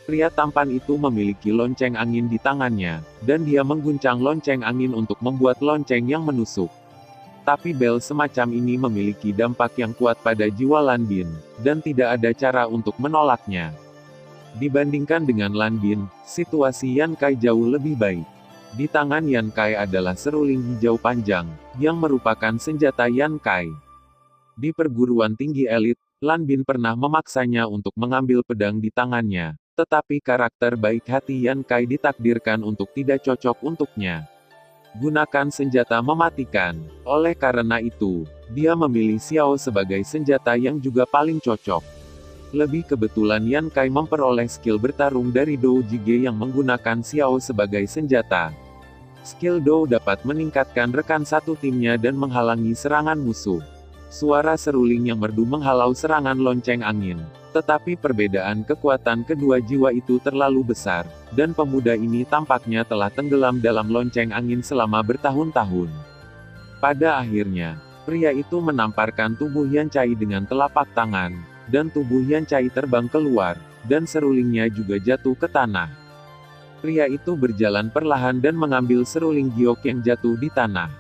Pria tampan itu memiliki lonceng angin di tangannya, dan dia mengguncang lonceng angin untuk membuat lonceng yang menusuk. Tapi bel semacam ini memiliki dampak yang kuat pada jiwa Lan Bin, dan tidak ada cara untuk menolaknya. Dibandingkan dengan Lan Bin, situasi Yan Kai jauh lebih baik. Di tangan Yan Kai adalah seruling hijau panjang, yang merupakan senjata Yan Kai. Di perguruan tinggi elit, Lan Bin pernah memaksanya untuk mengambil pedang di tangannya, tetapi karakter baik hati Yan Kai ditakdirkan untuk tidak cocok untuknya. Gunakan senjata mematikan. Oleh karena itu, dia memilih Xiao sebagai senjata yang juga paling cocok. Lebih kebetulan Yan Kai memperoleh skill bertarung dari Dou Jige yang menggunakan Xiao sebagai senjata. Skill Dou dapat meningkatkan rekan satu timnya dan menghalangi serangan musuh. Suara seruling yang merdu menghalau serangan lonceng angin. Tetapi perbedaan kekuatan kedua jiwa itu terlalu besar, dan pemuda ini tampaknya telah tenggelam dalam lonceng angin selama bertahun-tahun. Pada akhirnya, pria itu menamparkan tubuh Yan Cai dengan telapak tangan, dan tubuh Yan Cai terbang keluar, dan serulingnya juga jatuh ke tanah. Pria itu berjalan perlahan dan mengambil seruling giok yang jatuh di tanah.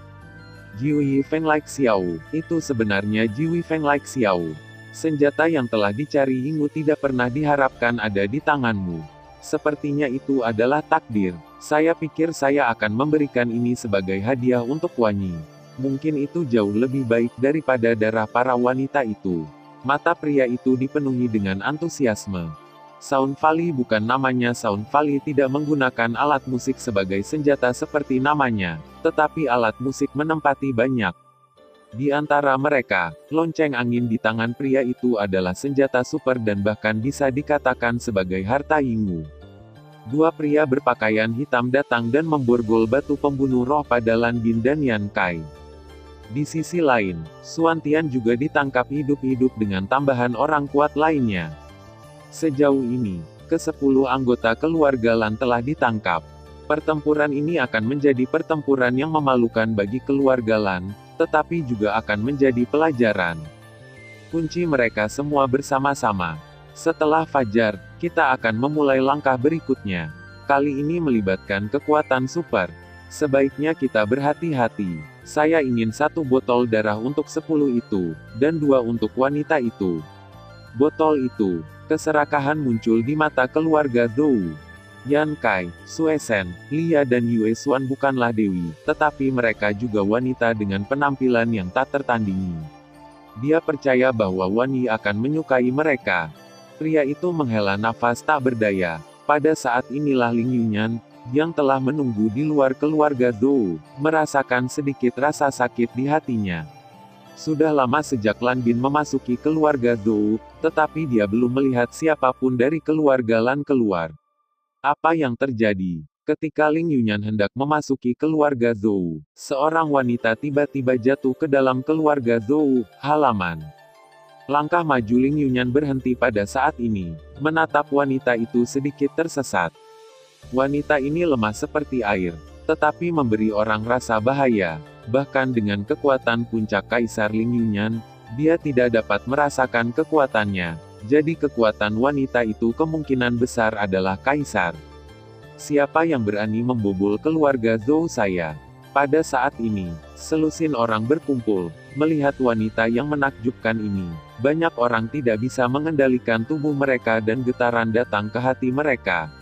Jiwi Feng Like Xiao, itu sebenarnya Jiwi Feng Like Xiao. Senjata yang telah dicari Yingwu tidak pernah diharapkan ada di tanganmu. Sepertinya itu adalah takdir. Saya pikir saya akan memberikan ini sebagai hadiah untuk Wanyi. Mungkin itu jauh lebih baik daripada darah para wanita itu. Mata pria itu dipenuhi dengan antusiasme. Sound Valley bukan namanya Sound Valley tidak menggunakan alat musik sebagai senjata seperti namanya, tetapi alat musik menempati banyak. Di antara mereka, lonceng angin di tangan pria itu adalah senjata super dan bahkan bisa dikatakan sebagai harta Yingwu. Dua pria berpakaian hitam datang dan memborgol batu pembunuh roh pada Lan Bin dan Yan Kai. Di sisi lain, Xuan Tian juga ditangkap hidup-hidup dengan tambahan orang kuat lainnya. Sejauh ini, ke-10 anggota keluarga Lan telah ditangkap. Pertempuran ini akan menjadi pertempuran yang memalukan bagi keluarga Lan, tetapi juga akan menjadi pelajaran. Kunci mereka semua bersama-sama. Setelah fajar, kita akan memulai langkah berikutnya. Kali ini melibatkan kekuatan super. Sebaiknya kita berhati-hati. Saya ingin 1 botol darah untuk 10 itu, dan 2 untuk wanita itu. Botol itu. Keserakahan muncul di mata keluarga Dou. Yan Kai, Sue Shen, Lia dan Yue Xuan bukanlah dewi, tetapi mereka juga wanita dengan penampilan yang tak tertandingi. Dia percaya bahwa Wanyi akan menyukai mereka. Pria itu menghela nafas tak berdaya. Pada saat inilah Ling Yunyan, yang telah menunggu di luar keluarga Dou, merasakan sedikit rasa sakit di hatinya. Sudah lama sejak Lan Bin memasuki keluarga Dou, tetapi dia belum melihat siapapun dari keluarga Lan keluar. Apa yang terjadi? Ketika Ling Yunyan hendak memasuki keluarga Dou, seorang wanita tiba-tiba jatuh ke dalam keluarga Dou, halaman. Langkah maju Ling Yunyan berhenti pada saat ini, menatap wanita itu sedikit tersesat. Wanita ini lemah seperti air, tetapi memberi orang rasa bahaya. Bahkan dengan kekuatan puncak Kaisar Ling Yunyan, dia tidak dapat merasakan kekuatannya. Jadi kekuatan wanita itu kemungkinan besar adalah Kaisar. Siapa yang berani membobol keluarga Dou saya? Pada saat ini, selusin orang berkumpul, melihat wanita yang menakjubkan ini. Banyak orang tidak bisa mengendalikan tubuh mereka dan getaran datang ke hati mereka.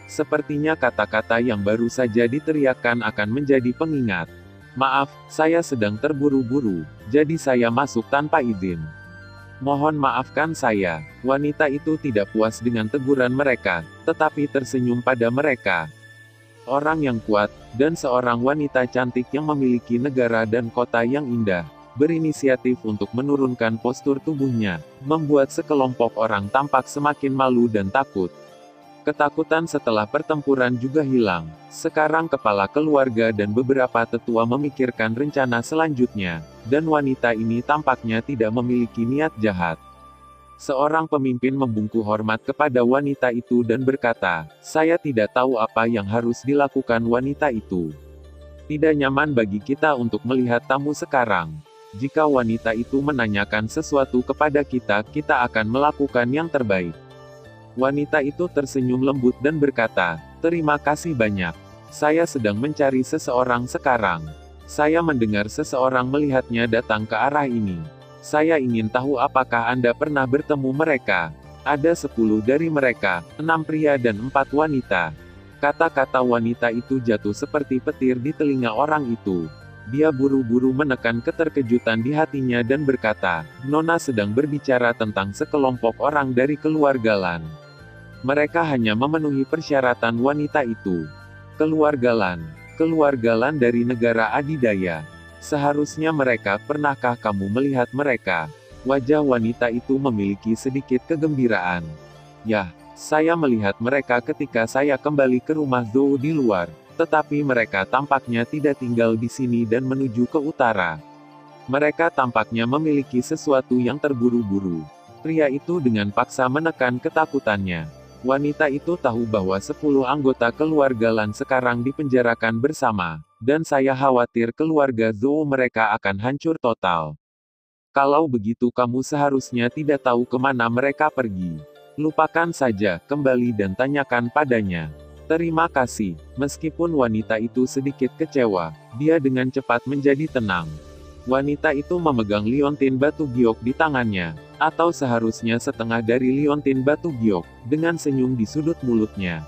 Sepertinya kata-kata yang baru saja diteriakkan akan menjadi pengingat. Maaf, saya sedang terburu-buru, jadi saya masuk tanpa izin. Mohon maafkan saya. Wanita itu tidak puas dengan teguran mereka, tetapi tersenyum pada mereka. Orang yang kuat, dan seorang wanita cantik yang memiliki negara dan kota yang indah, berinisiatif untuk menurunkan postur tubuhnya, membuat sekelompok orang tampak semakin malu dan takut. Ketakutan setelah pertempuran juga hilang. Sekarang kepala keluarga dan beberapa tetua memikirkan rencana selanjutnya, dan wanita ini tampaknya tidak memiliki niat jahat. Seorang pemimpin membungkuk hormat kepada wanita itu dan berkata, "Saya tidak tahu apa yang harus dilakukan wanita itu. Tidak nyaman bagi kita untuk melihat tamu sekarang. Jika wanita itu menanyakan sesuatu kepada kita, kita akan melakukan yang terbaik." Wanita itu tersenyum lembut dan berkata, "Terima kasih banyak. Saya sedang mencari seseorang sekarang. Saya mendengar seseorang melihatnya datang ke arah ini. Saya ingin tahu apakah Anda pernah bertemu mereka. Ada 10 dari mereka, 6 pria dan 4 wanita." Kata-kata wanita itu jatuh seperti petir di telinga orang itu. Dia buru-buru menekan keterkejutan di hatinya dan berkata, "Nona sedang berbicara tentang sekelompok orang dari keluarga Lan. Mereka hanya memenuhi persyaratan wanita itu." Keluarga Lan. keluarga Lan dari negara adidaya. Seharusnya mereka, pernahkah kamu melihat mereka? Wajah wanita itu memiliki sedikit kegembiraan. Yah, saya melihat mereka ketika saya kembali ke rumah Zhou di luar, tetapi mereka tampaknya tidak tinggal di sini dan menuju ke utara. Mereka tampaknya memiliki sesuatu yang terburu-buru. Pria itu dengan paksa menekan ketakutannya. Wanita itu tahu bahwa 10 anggota keluarga Lan sekarang dipenjarakan bersama, dan saya khawatir keluarga Zhou mereka akan hancur total. Kalau begitu kamu seharusnya tidak tahu kemana mereka pergi. Lupakan saja, kembali dan tanyakan padanya. Terima kasih. Meskipun wanita itu sedikit kecewa, dia dengan cepat menjadi tenang. Wanita itu memegang liontin batu giok di tangannya, atau seharusnya setengah dari liontin batu giok, dengan senyum di sudut mulutnya.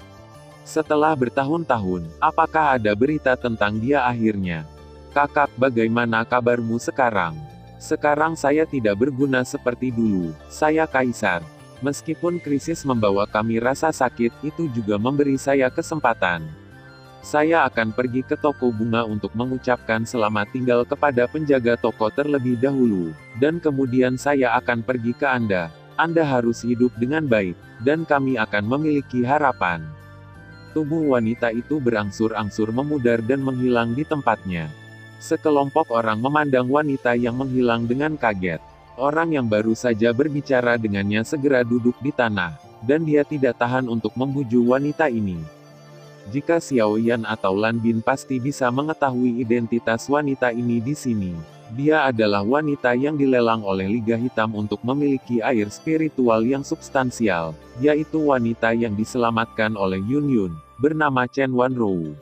Setelah bertahun-tahun, apakah ada berita tentang dia akhirnya? Kakak, bagaimana kabarmu sekarang? Sekarang saya tidak berguna seperti dulu, saya kaisar. Meskipun krisis membawa kami rasa sakit, itu juga memberi saya kesempatan. Saya akan pergi ke toko bunga untuk mengucapkan selamat tinggal kepada penjaga toko terlebih dahulu, dan kemudian saya akan pergi ke Anda. Anda harus hidup dengan baik, dan kami akan memiliki harapan. Tubuh wanita itu berangsur-angsur memudar dan menghilang di tempatnya. Sekelompok orang memandang wanita yang menghilang dengan kaget. Orang yang baru saja berbicara dengannya segera duduk di tanah, dan dia tidak tahan untuk membujuk wanita ini. Jika Xiao Yan atau Lan Bin pasti bisa mengetahui identitas wanita ini di sini. Dia adalah wanita yang dilelang oleh Liga Hitam untuk memiliki air spiritual yang substansial, yaitu wanita yang diselamatkan oleh Yun Yun, bernama Chen Wanrou.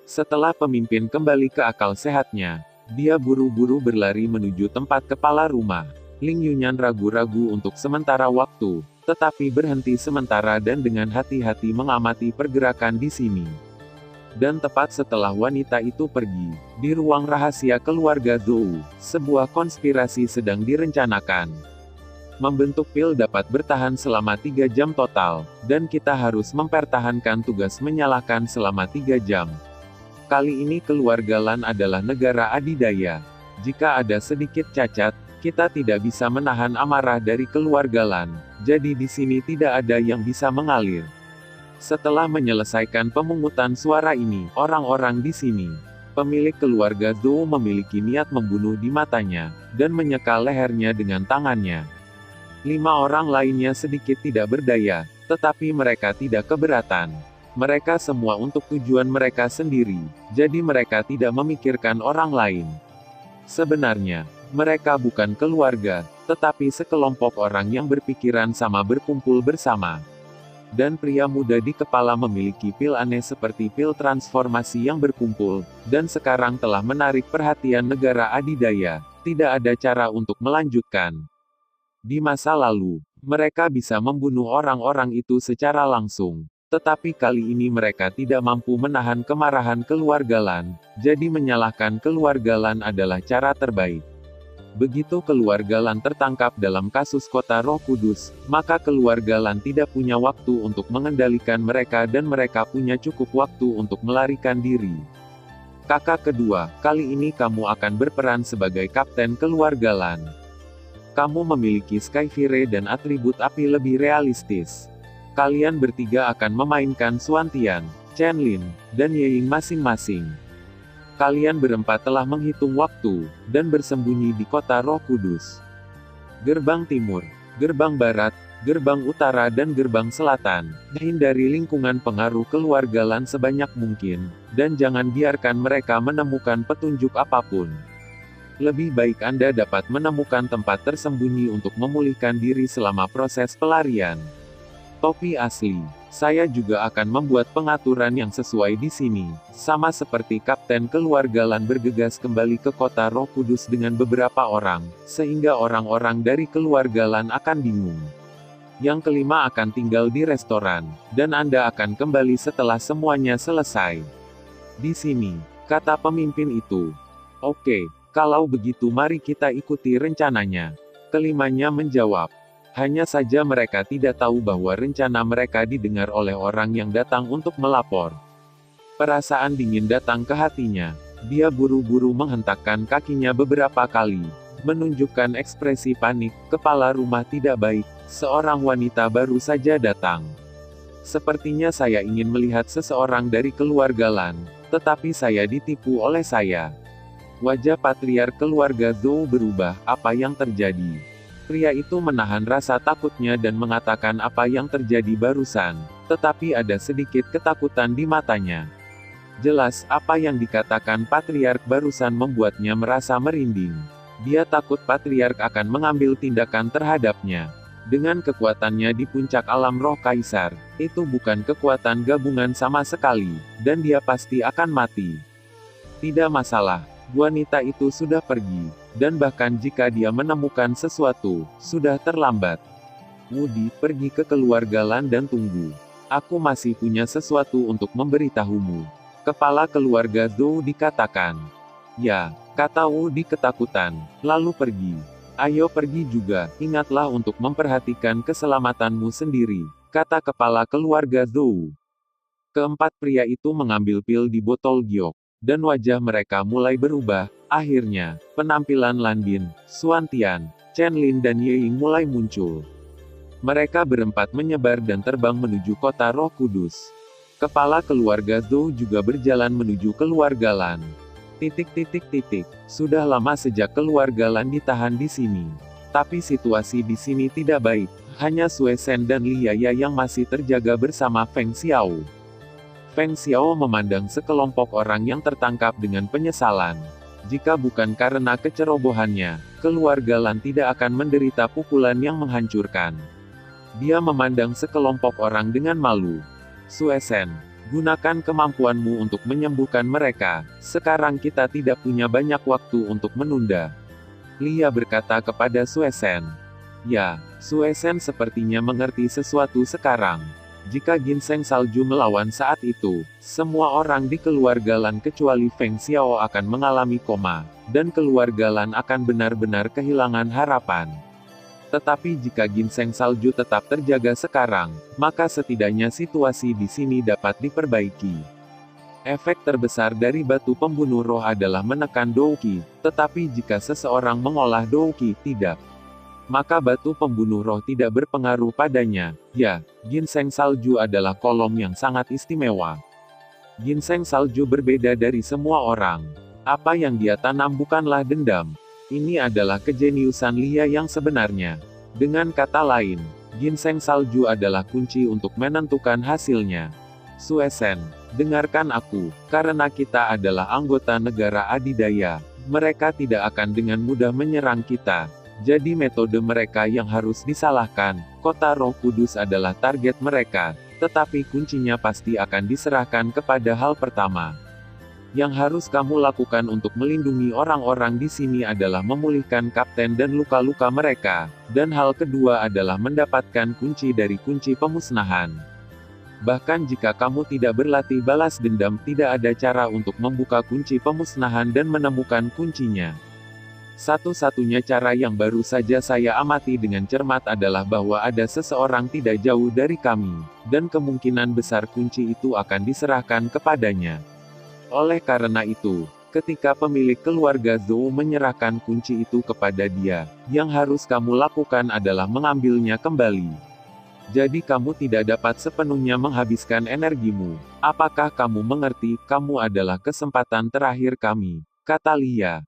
Setelah pemimpin kembali ke akal sehatnya, dia buru-buru berlari menuju tempat kepala rumah. Ling Yunyan ragu-ragu untuk sementara waktu, tetapi berhenti sementara dan dengan hati-hati mengamati pergerakan di sini. Dan tepat setelah wanita itu pergi, di ruang rahasia keluarga Zhou, sebuah konspirasi sedang direncanakan. Membentuk pil dapat bertahan selama 3 jam total, dan kita harus mempertahankan tugas menyalakan selama 3 jam. Kali ini keluarga Lan adalah negara adidaya. Jika ada sedikit cacat, kita tidak bisa menahan amarah dari keluarga Lan, jadi di sini tidak ada yang bisa mengalir. Setelah menyelesaikan pemungutan suara ini, orang-orang di sini, pemilik keluarga Zhou memiliki niat membunuh di matanya, dan menyeka lehernya dengan tangannya. 5 orang lainnya sedikit tidak berdaya, tetapi mereka tidak keberatan. Mereka semua untuk tujuan mereka sendiri, jadi mereka tidak memikirkan orang lain. Sebenarnya, mereka bukan keluarga, tetapi sekelompok orang yang berpikiran sama berkumpul bersama. Dan pria muda di kepala memiliki pil aneh seperti pil transformasi yang berkumpul, dan sekarang telah menarik perhatian negara adidaya. Tidak ada cara untuk melanjutkan. Di masa lalu, mereka bisa membunuh orang-orang itu secara langsung. Tetapi kali ini mereka tidak mampu menahan kemarahan keluarga Lan, jadi menyalahkan keluarga Lan adalah cara terbaik. Begitu keluarga Lan tertangkap dalam kasus Kota Roh Kudus, maka keluarga Lan tidak punya waktu untuk mengendalikan mereka dan mereka punya cukup waktu untuk melarikan diri. Kakak kedua, kali ini kamu akan berperan sebagai kapten keluarga Lan. Kamu memiliki Skyfire dan atribut api lebih realistis. Kalian bertiga akan memainkan Xuantian, Chen Lin, dan Ye Ying masing-masing. Kalian berempat telah menghitung waktu, dan bersembunyi di Kota Roh Kudus. Gerbang Timur, Gerbang Barat, Gerbang Utara dan Gerbang Selatan. Hindari lingkungan pengaruh keluarga Lan sebanyak mungkin, dan jangan biarkan mereka menemukan petunjuk apapun. Lebih baik Anda dapat menemukan tempat tersembunyi untuk memulihkan diri selama proses pelarian. Topi asli. Saya juga akan membuat pengaturan yang sesuai di sini. Sama seperti kapten keluarga Lan bergegas kembali ke Kota Roh Kudus dengan beberapa orang, sehingga orang-orang dari keluarga Lan akan bingung. Yang kelima akan tinggal di restoran, dan Anda akan kembali setelah semuanya selesai. Di sini, kata pemimpin itu. Oke, kalau begitu mari kita ikuti rencananya. Kelimanya menjawab. Hanya saja mereka tidak tahu bahwa rencana mereka didengar oleh orang yang datang untuk melapor. Perasaan dingin datang ke hatinya. Dia buru-buru menghentakkan kakinya beberapa kali, menunjukkan ekspresi panik. Kepala rumah tidak baik, seorang wanita baru saja datang. Sepertinya saya ingin melihat seseorang dari keluarga Lan, tetapi saya ditipu oleh saya. Wajah patriark keluarga Zhou berubah. Apa yang terjadi? Pria itu menahan rasa takutnya dan mengatakan apa yang terjadi barusan, tetapi ada sedikit ketakutan di matanya. Jelas, apa yang dikatakan patriark barusan membuatnya merasa merinding. Dia takut patriark akan mengambil tindakan terhadapnya. Dengan kekuatannya di puncak alam roh kaisar, itu bukan kekuatan gabungan sama sekali, dan dia pasti akan mati. Tidak masalah, wanita itu sudah pergi, dan bahkan jika dia menemukan sesuatu, sudah terlambat. Woody, pergi ke keluarga Lan dan tunggu. Aku masih punya sesuatu untuk memberitahumu. Kepala keluarga Zhou dikatakan. Ya, kata Woody ketakutan, lalu pergi. Ayo pergi juga, ingatlah untuk memperhatikan keselamatanmu sendiri, kata kepala keluarga Zhou. Keempat pria itu mengambil pil di botol giok, dan wajah mereka mulai berubah. Akhirnya, penampilan Lan Bin, Xuan Tian, Chen Lin dan Ye Ying mulai muncul. Mereka berempat menyebar dan terbang menuju kota Roh Kudus. Kepala keluarga Zhou juga berjalan menuju keluarga Lan. Sudah lama sejak keluarga Lan ditahan di sini. Tapi situasi di sini tidak baik. Hanya Sue Shen dan Li Yaya yang masih terjaga bersama Feng Xiao. Feng Xiao memandang sekelompok orang yang tertangkap dengan penyesalan. Jika bukan karena kecerobohannya, keluarga Lan tidak akan menderita pukulan yang menghancurkan. Dia memandang sekelompok orang dengan malu. Sue Shen, gunakan kemampuanmu untuk menyembuhkan mereka. Sekarang kita tidak punya banyak waktu untuk menunda. Lia berkata kepada Sue Shen. Ya, Sue Shen sepertinya mengerti sesuatu sekarang. Jika ginseng salju melawan saat itu, semua orang di keluarga Lan kecuali Feng Xiao akan mengalami koma, dan keluarga Lan akan benar-benar kehilangan harapan. Tetapi jika ginseng salju tetap terjaga sekarang, maka setidaknya situasi di sini dapat diperbaiki. Efek terbesar dari batu pembunuh roh adalah menekan Douqi, tetapi jika seseorang mengolah Douqi, tidak. Maka batu pembunuh roh tidak berpengaruh padanya. Ya, ginseng salju adalah kolom yang sangat istimewa. Ginseng salju berbeda dari semua orang. Apa yang dia tanam bukanlah dendam. Ini adalah kejeniusan Lia yang sebenarnya. Dengan kata lain, ginseng salju adalah kunci untuk menentukan hasilnya. Sue Shen, dengarkan aku, karena kita adalah anggota negara adidaya, mereka tidak akan dengan mudah menyerang kita. Jadi metode mereka yang harus disalahkan. Kota Roh Kudus adalah target mereka, tetapi kuncinya pasti akan diserahkan kepada hal pertama. Yang harus kamu lakukan untuk melindungi orang-orang di sini adalah memulihkan kapten dan luka-luka mereka, dan hal kedua adalah mendapatkan kunci dari kunci pemusnahan. Bahkan jika kamu tidak berlatih balas dendam, tidak ada cara untuk membuka kunci pemusnahan dan menemukan kuncinya. Satu-satunya cara yang baru saja saya amati dengan cermat adalah bahwa ada seseorang tidak jauh dari kami, dan kemungkinan besar kunci itu akan diserahkan kepadanya. Oleh karena itu, ketika pemilik keluarga Zhou menyerahkan kunci itu kepada dia, yang harus kamu lakukan adalah mengambilnya kembali. Jadi kamu tidak dapat sepenuhnya menghabiskan energimu. Apakah kamu mengerti? Kamu adalah kesempatan terakhir kami, kata Lia.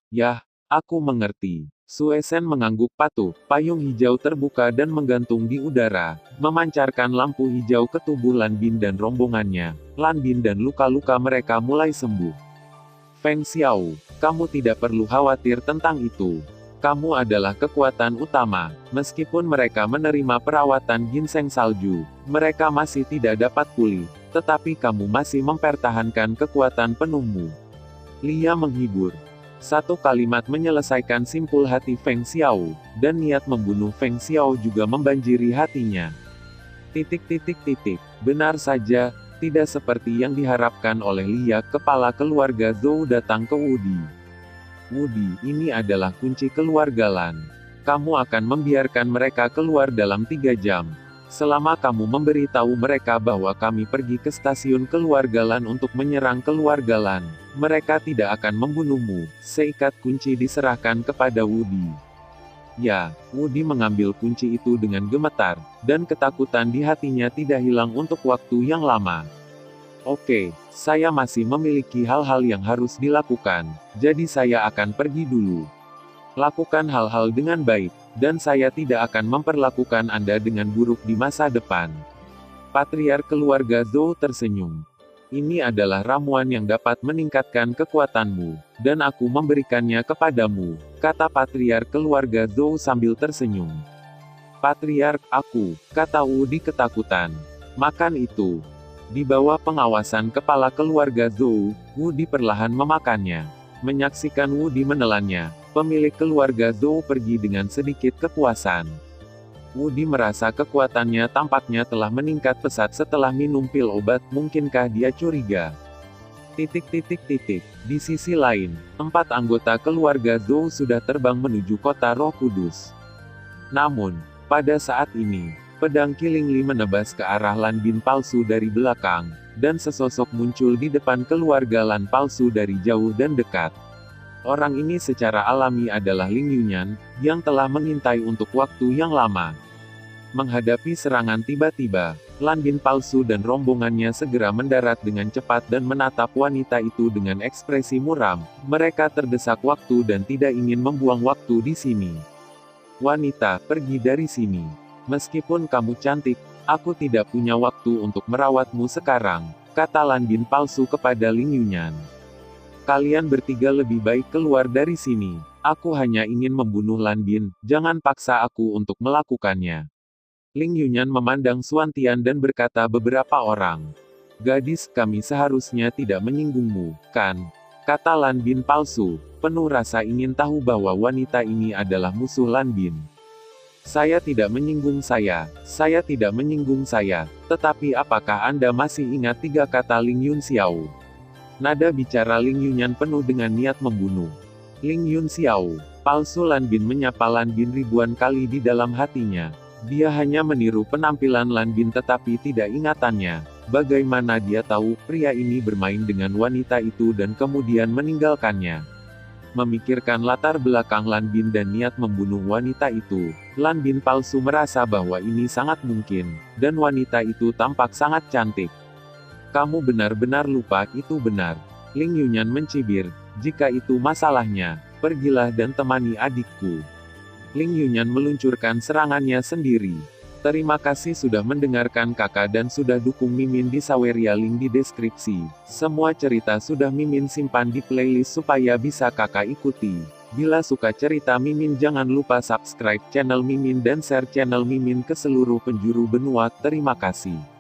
Yah, aku mengerti. Sue Shen mengangguk patuh. Payung hijau terbuka dan menggantung di udara, memancarkan lampu hijau ke tubuh Lan Bin dan rombongannya. Lan Bin dan luka-luka mereka mulai sembuh. Feng Xiao, kamu tidak perlu khawatir tentang itu. Kamu adalah kekuatan utama. Meskipun mereka menerima perawatan ginseng salju, mereka masih tidak dapat pulih, tetapi kamu masih mempertahankan kekuatan penuhmu. Lia menghibur. Satu kalimat menyelesaikan simpul hati Feng Xiao, dan niat membunuh Feng Xiao juga membanjiri hatinya. Benar saja, tidak seperti yang diharapkan oleh Lia, kepala keluarga Zhou datang ke Woody. Woody, ini adalah kunci keluarga Lan. Kamu akan membiarkan mereka keluar dalam 3 jam. Selama kamu memberitahu mereka bahwa kami pergi ke stasiun keluarga Lan untuk menyerang keluarga Lan, mereka tidak akan membunuhmu. Seikat kunci diserahkan kepada Woody. Ya, Woody mengambil kunci itu dengan gemetar, dan ketakutan di hatinya tidak hilang untuk waktu yang lama. Oke, saya masih memiliki hal-hal yang harus dilakukan, jadi saya akan pergi dulu. Lakukan hal-hal dengan baik, dan saya tidak akan memperlakukan Anda dengan buruk di masa depan. Patriark keluarga Zhou tersenyum. Ini adalah ramuan yang dapat meningkatkan kekuatanmu, dan aku memberikannya kepadamu, kata Patriark keluarga Zhou sambil tersenyum. Patriark, kata Woody ketakutan. Makan itu. Di bawah pengawasan kepala keluarga Zhou, Woody perlahan memakannya. Menyaksikan Woody menelannya, pemilik keluarga Zhou pergi dengan sedikit kepuasan. Woody merasa kekuatannya tampaknya telah meningkat pesat setelah minum pil obat. Mungkinkah dia curiga? Di sisi lain, 4 anggota keluarga Zhou sudah terbang menuju kota Roh Kudus. Namun, pada saat ini, pedang Killing Li menebas ke arah Lan Bin palsu dari belakang, dan sesosok muncul di depan keluarga Lan palsu dari jauh dan dekat. Orang ini secara alami adalah Ling Yunyan, yang telah mengintai untuk waktu yang lama. Menghadapi serangan tiba-tiba, Lan Bin palsu dan rombongannya segera mendarat dengan cepat dan menatap wanita itu dengan ekspresi muram. Mereka terdesak waktu dan tidak ingin membuang waktu di sini. Wanita, pergi dari sini. Meskipun kamu cantik, aku tidak punya waktu untuk merawatmu sekarang, kata Lan Bin palsu kepada Ling Yunyan. Kalian bertiga lebih baik keluar dari sini. Aku hanya ingin membunuh Lan Bin, jangan paksa aku untuk melakukannya. Ling Yunyan memandang Xuantian dan berkata beberapa orang. Gadis, kami seharusnya tidak menyinggungmu, kan? Kata Lan Bin palsu, penuh rasa ingin tahu bahwa wanita ini adalah musuh Lan Bin. Saya tidak menyinggung saya tidak menyinggung saya, tetapi apakah Anda masih ingat 3 kata Ling Yun Xiao? Nada bicara Ling Yunyan penuh dengan niat membunuh. Ling Yun Xiao, palsu Lan Bin menyapa Lan Bin ribuan kali di dalam hatinya. Dia hanya meniru penampilan Lan Bin tetapi tidak ingatannya. Bagaimana dia tahu, pria ini bermain dengan wanita itu dan kemudian meninggalkannya. Memikirkan latar belakang Lan Bin dan niat membunuh wanita itu, Lan Bin palsu merasa bahwa ini sangat mungkin, dan wanita itu tampak sangat cantik. Kamu benar-benar lupa, itu benar. Ling Yunyan mencibir, jika itu masalahnya, pergilah dan temani adikku. Ling Yunyan meluncurkan serangannya sendiri. Terima kasih sudah mendengarkan kakak dan sudah dukung Mimin di Saweria, link di deskripsi. Semua cerita sudah Mimin simpan di playlist supaya bisa kakak ikuti. Bila suka cerita Mimin jangan lupa subscribe channel Mimin dan share channel Mimin ke seluruh penjuru benua. Terima kasih.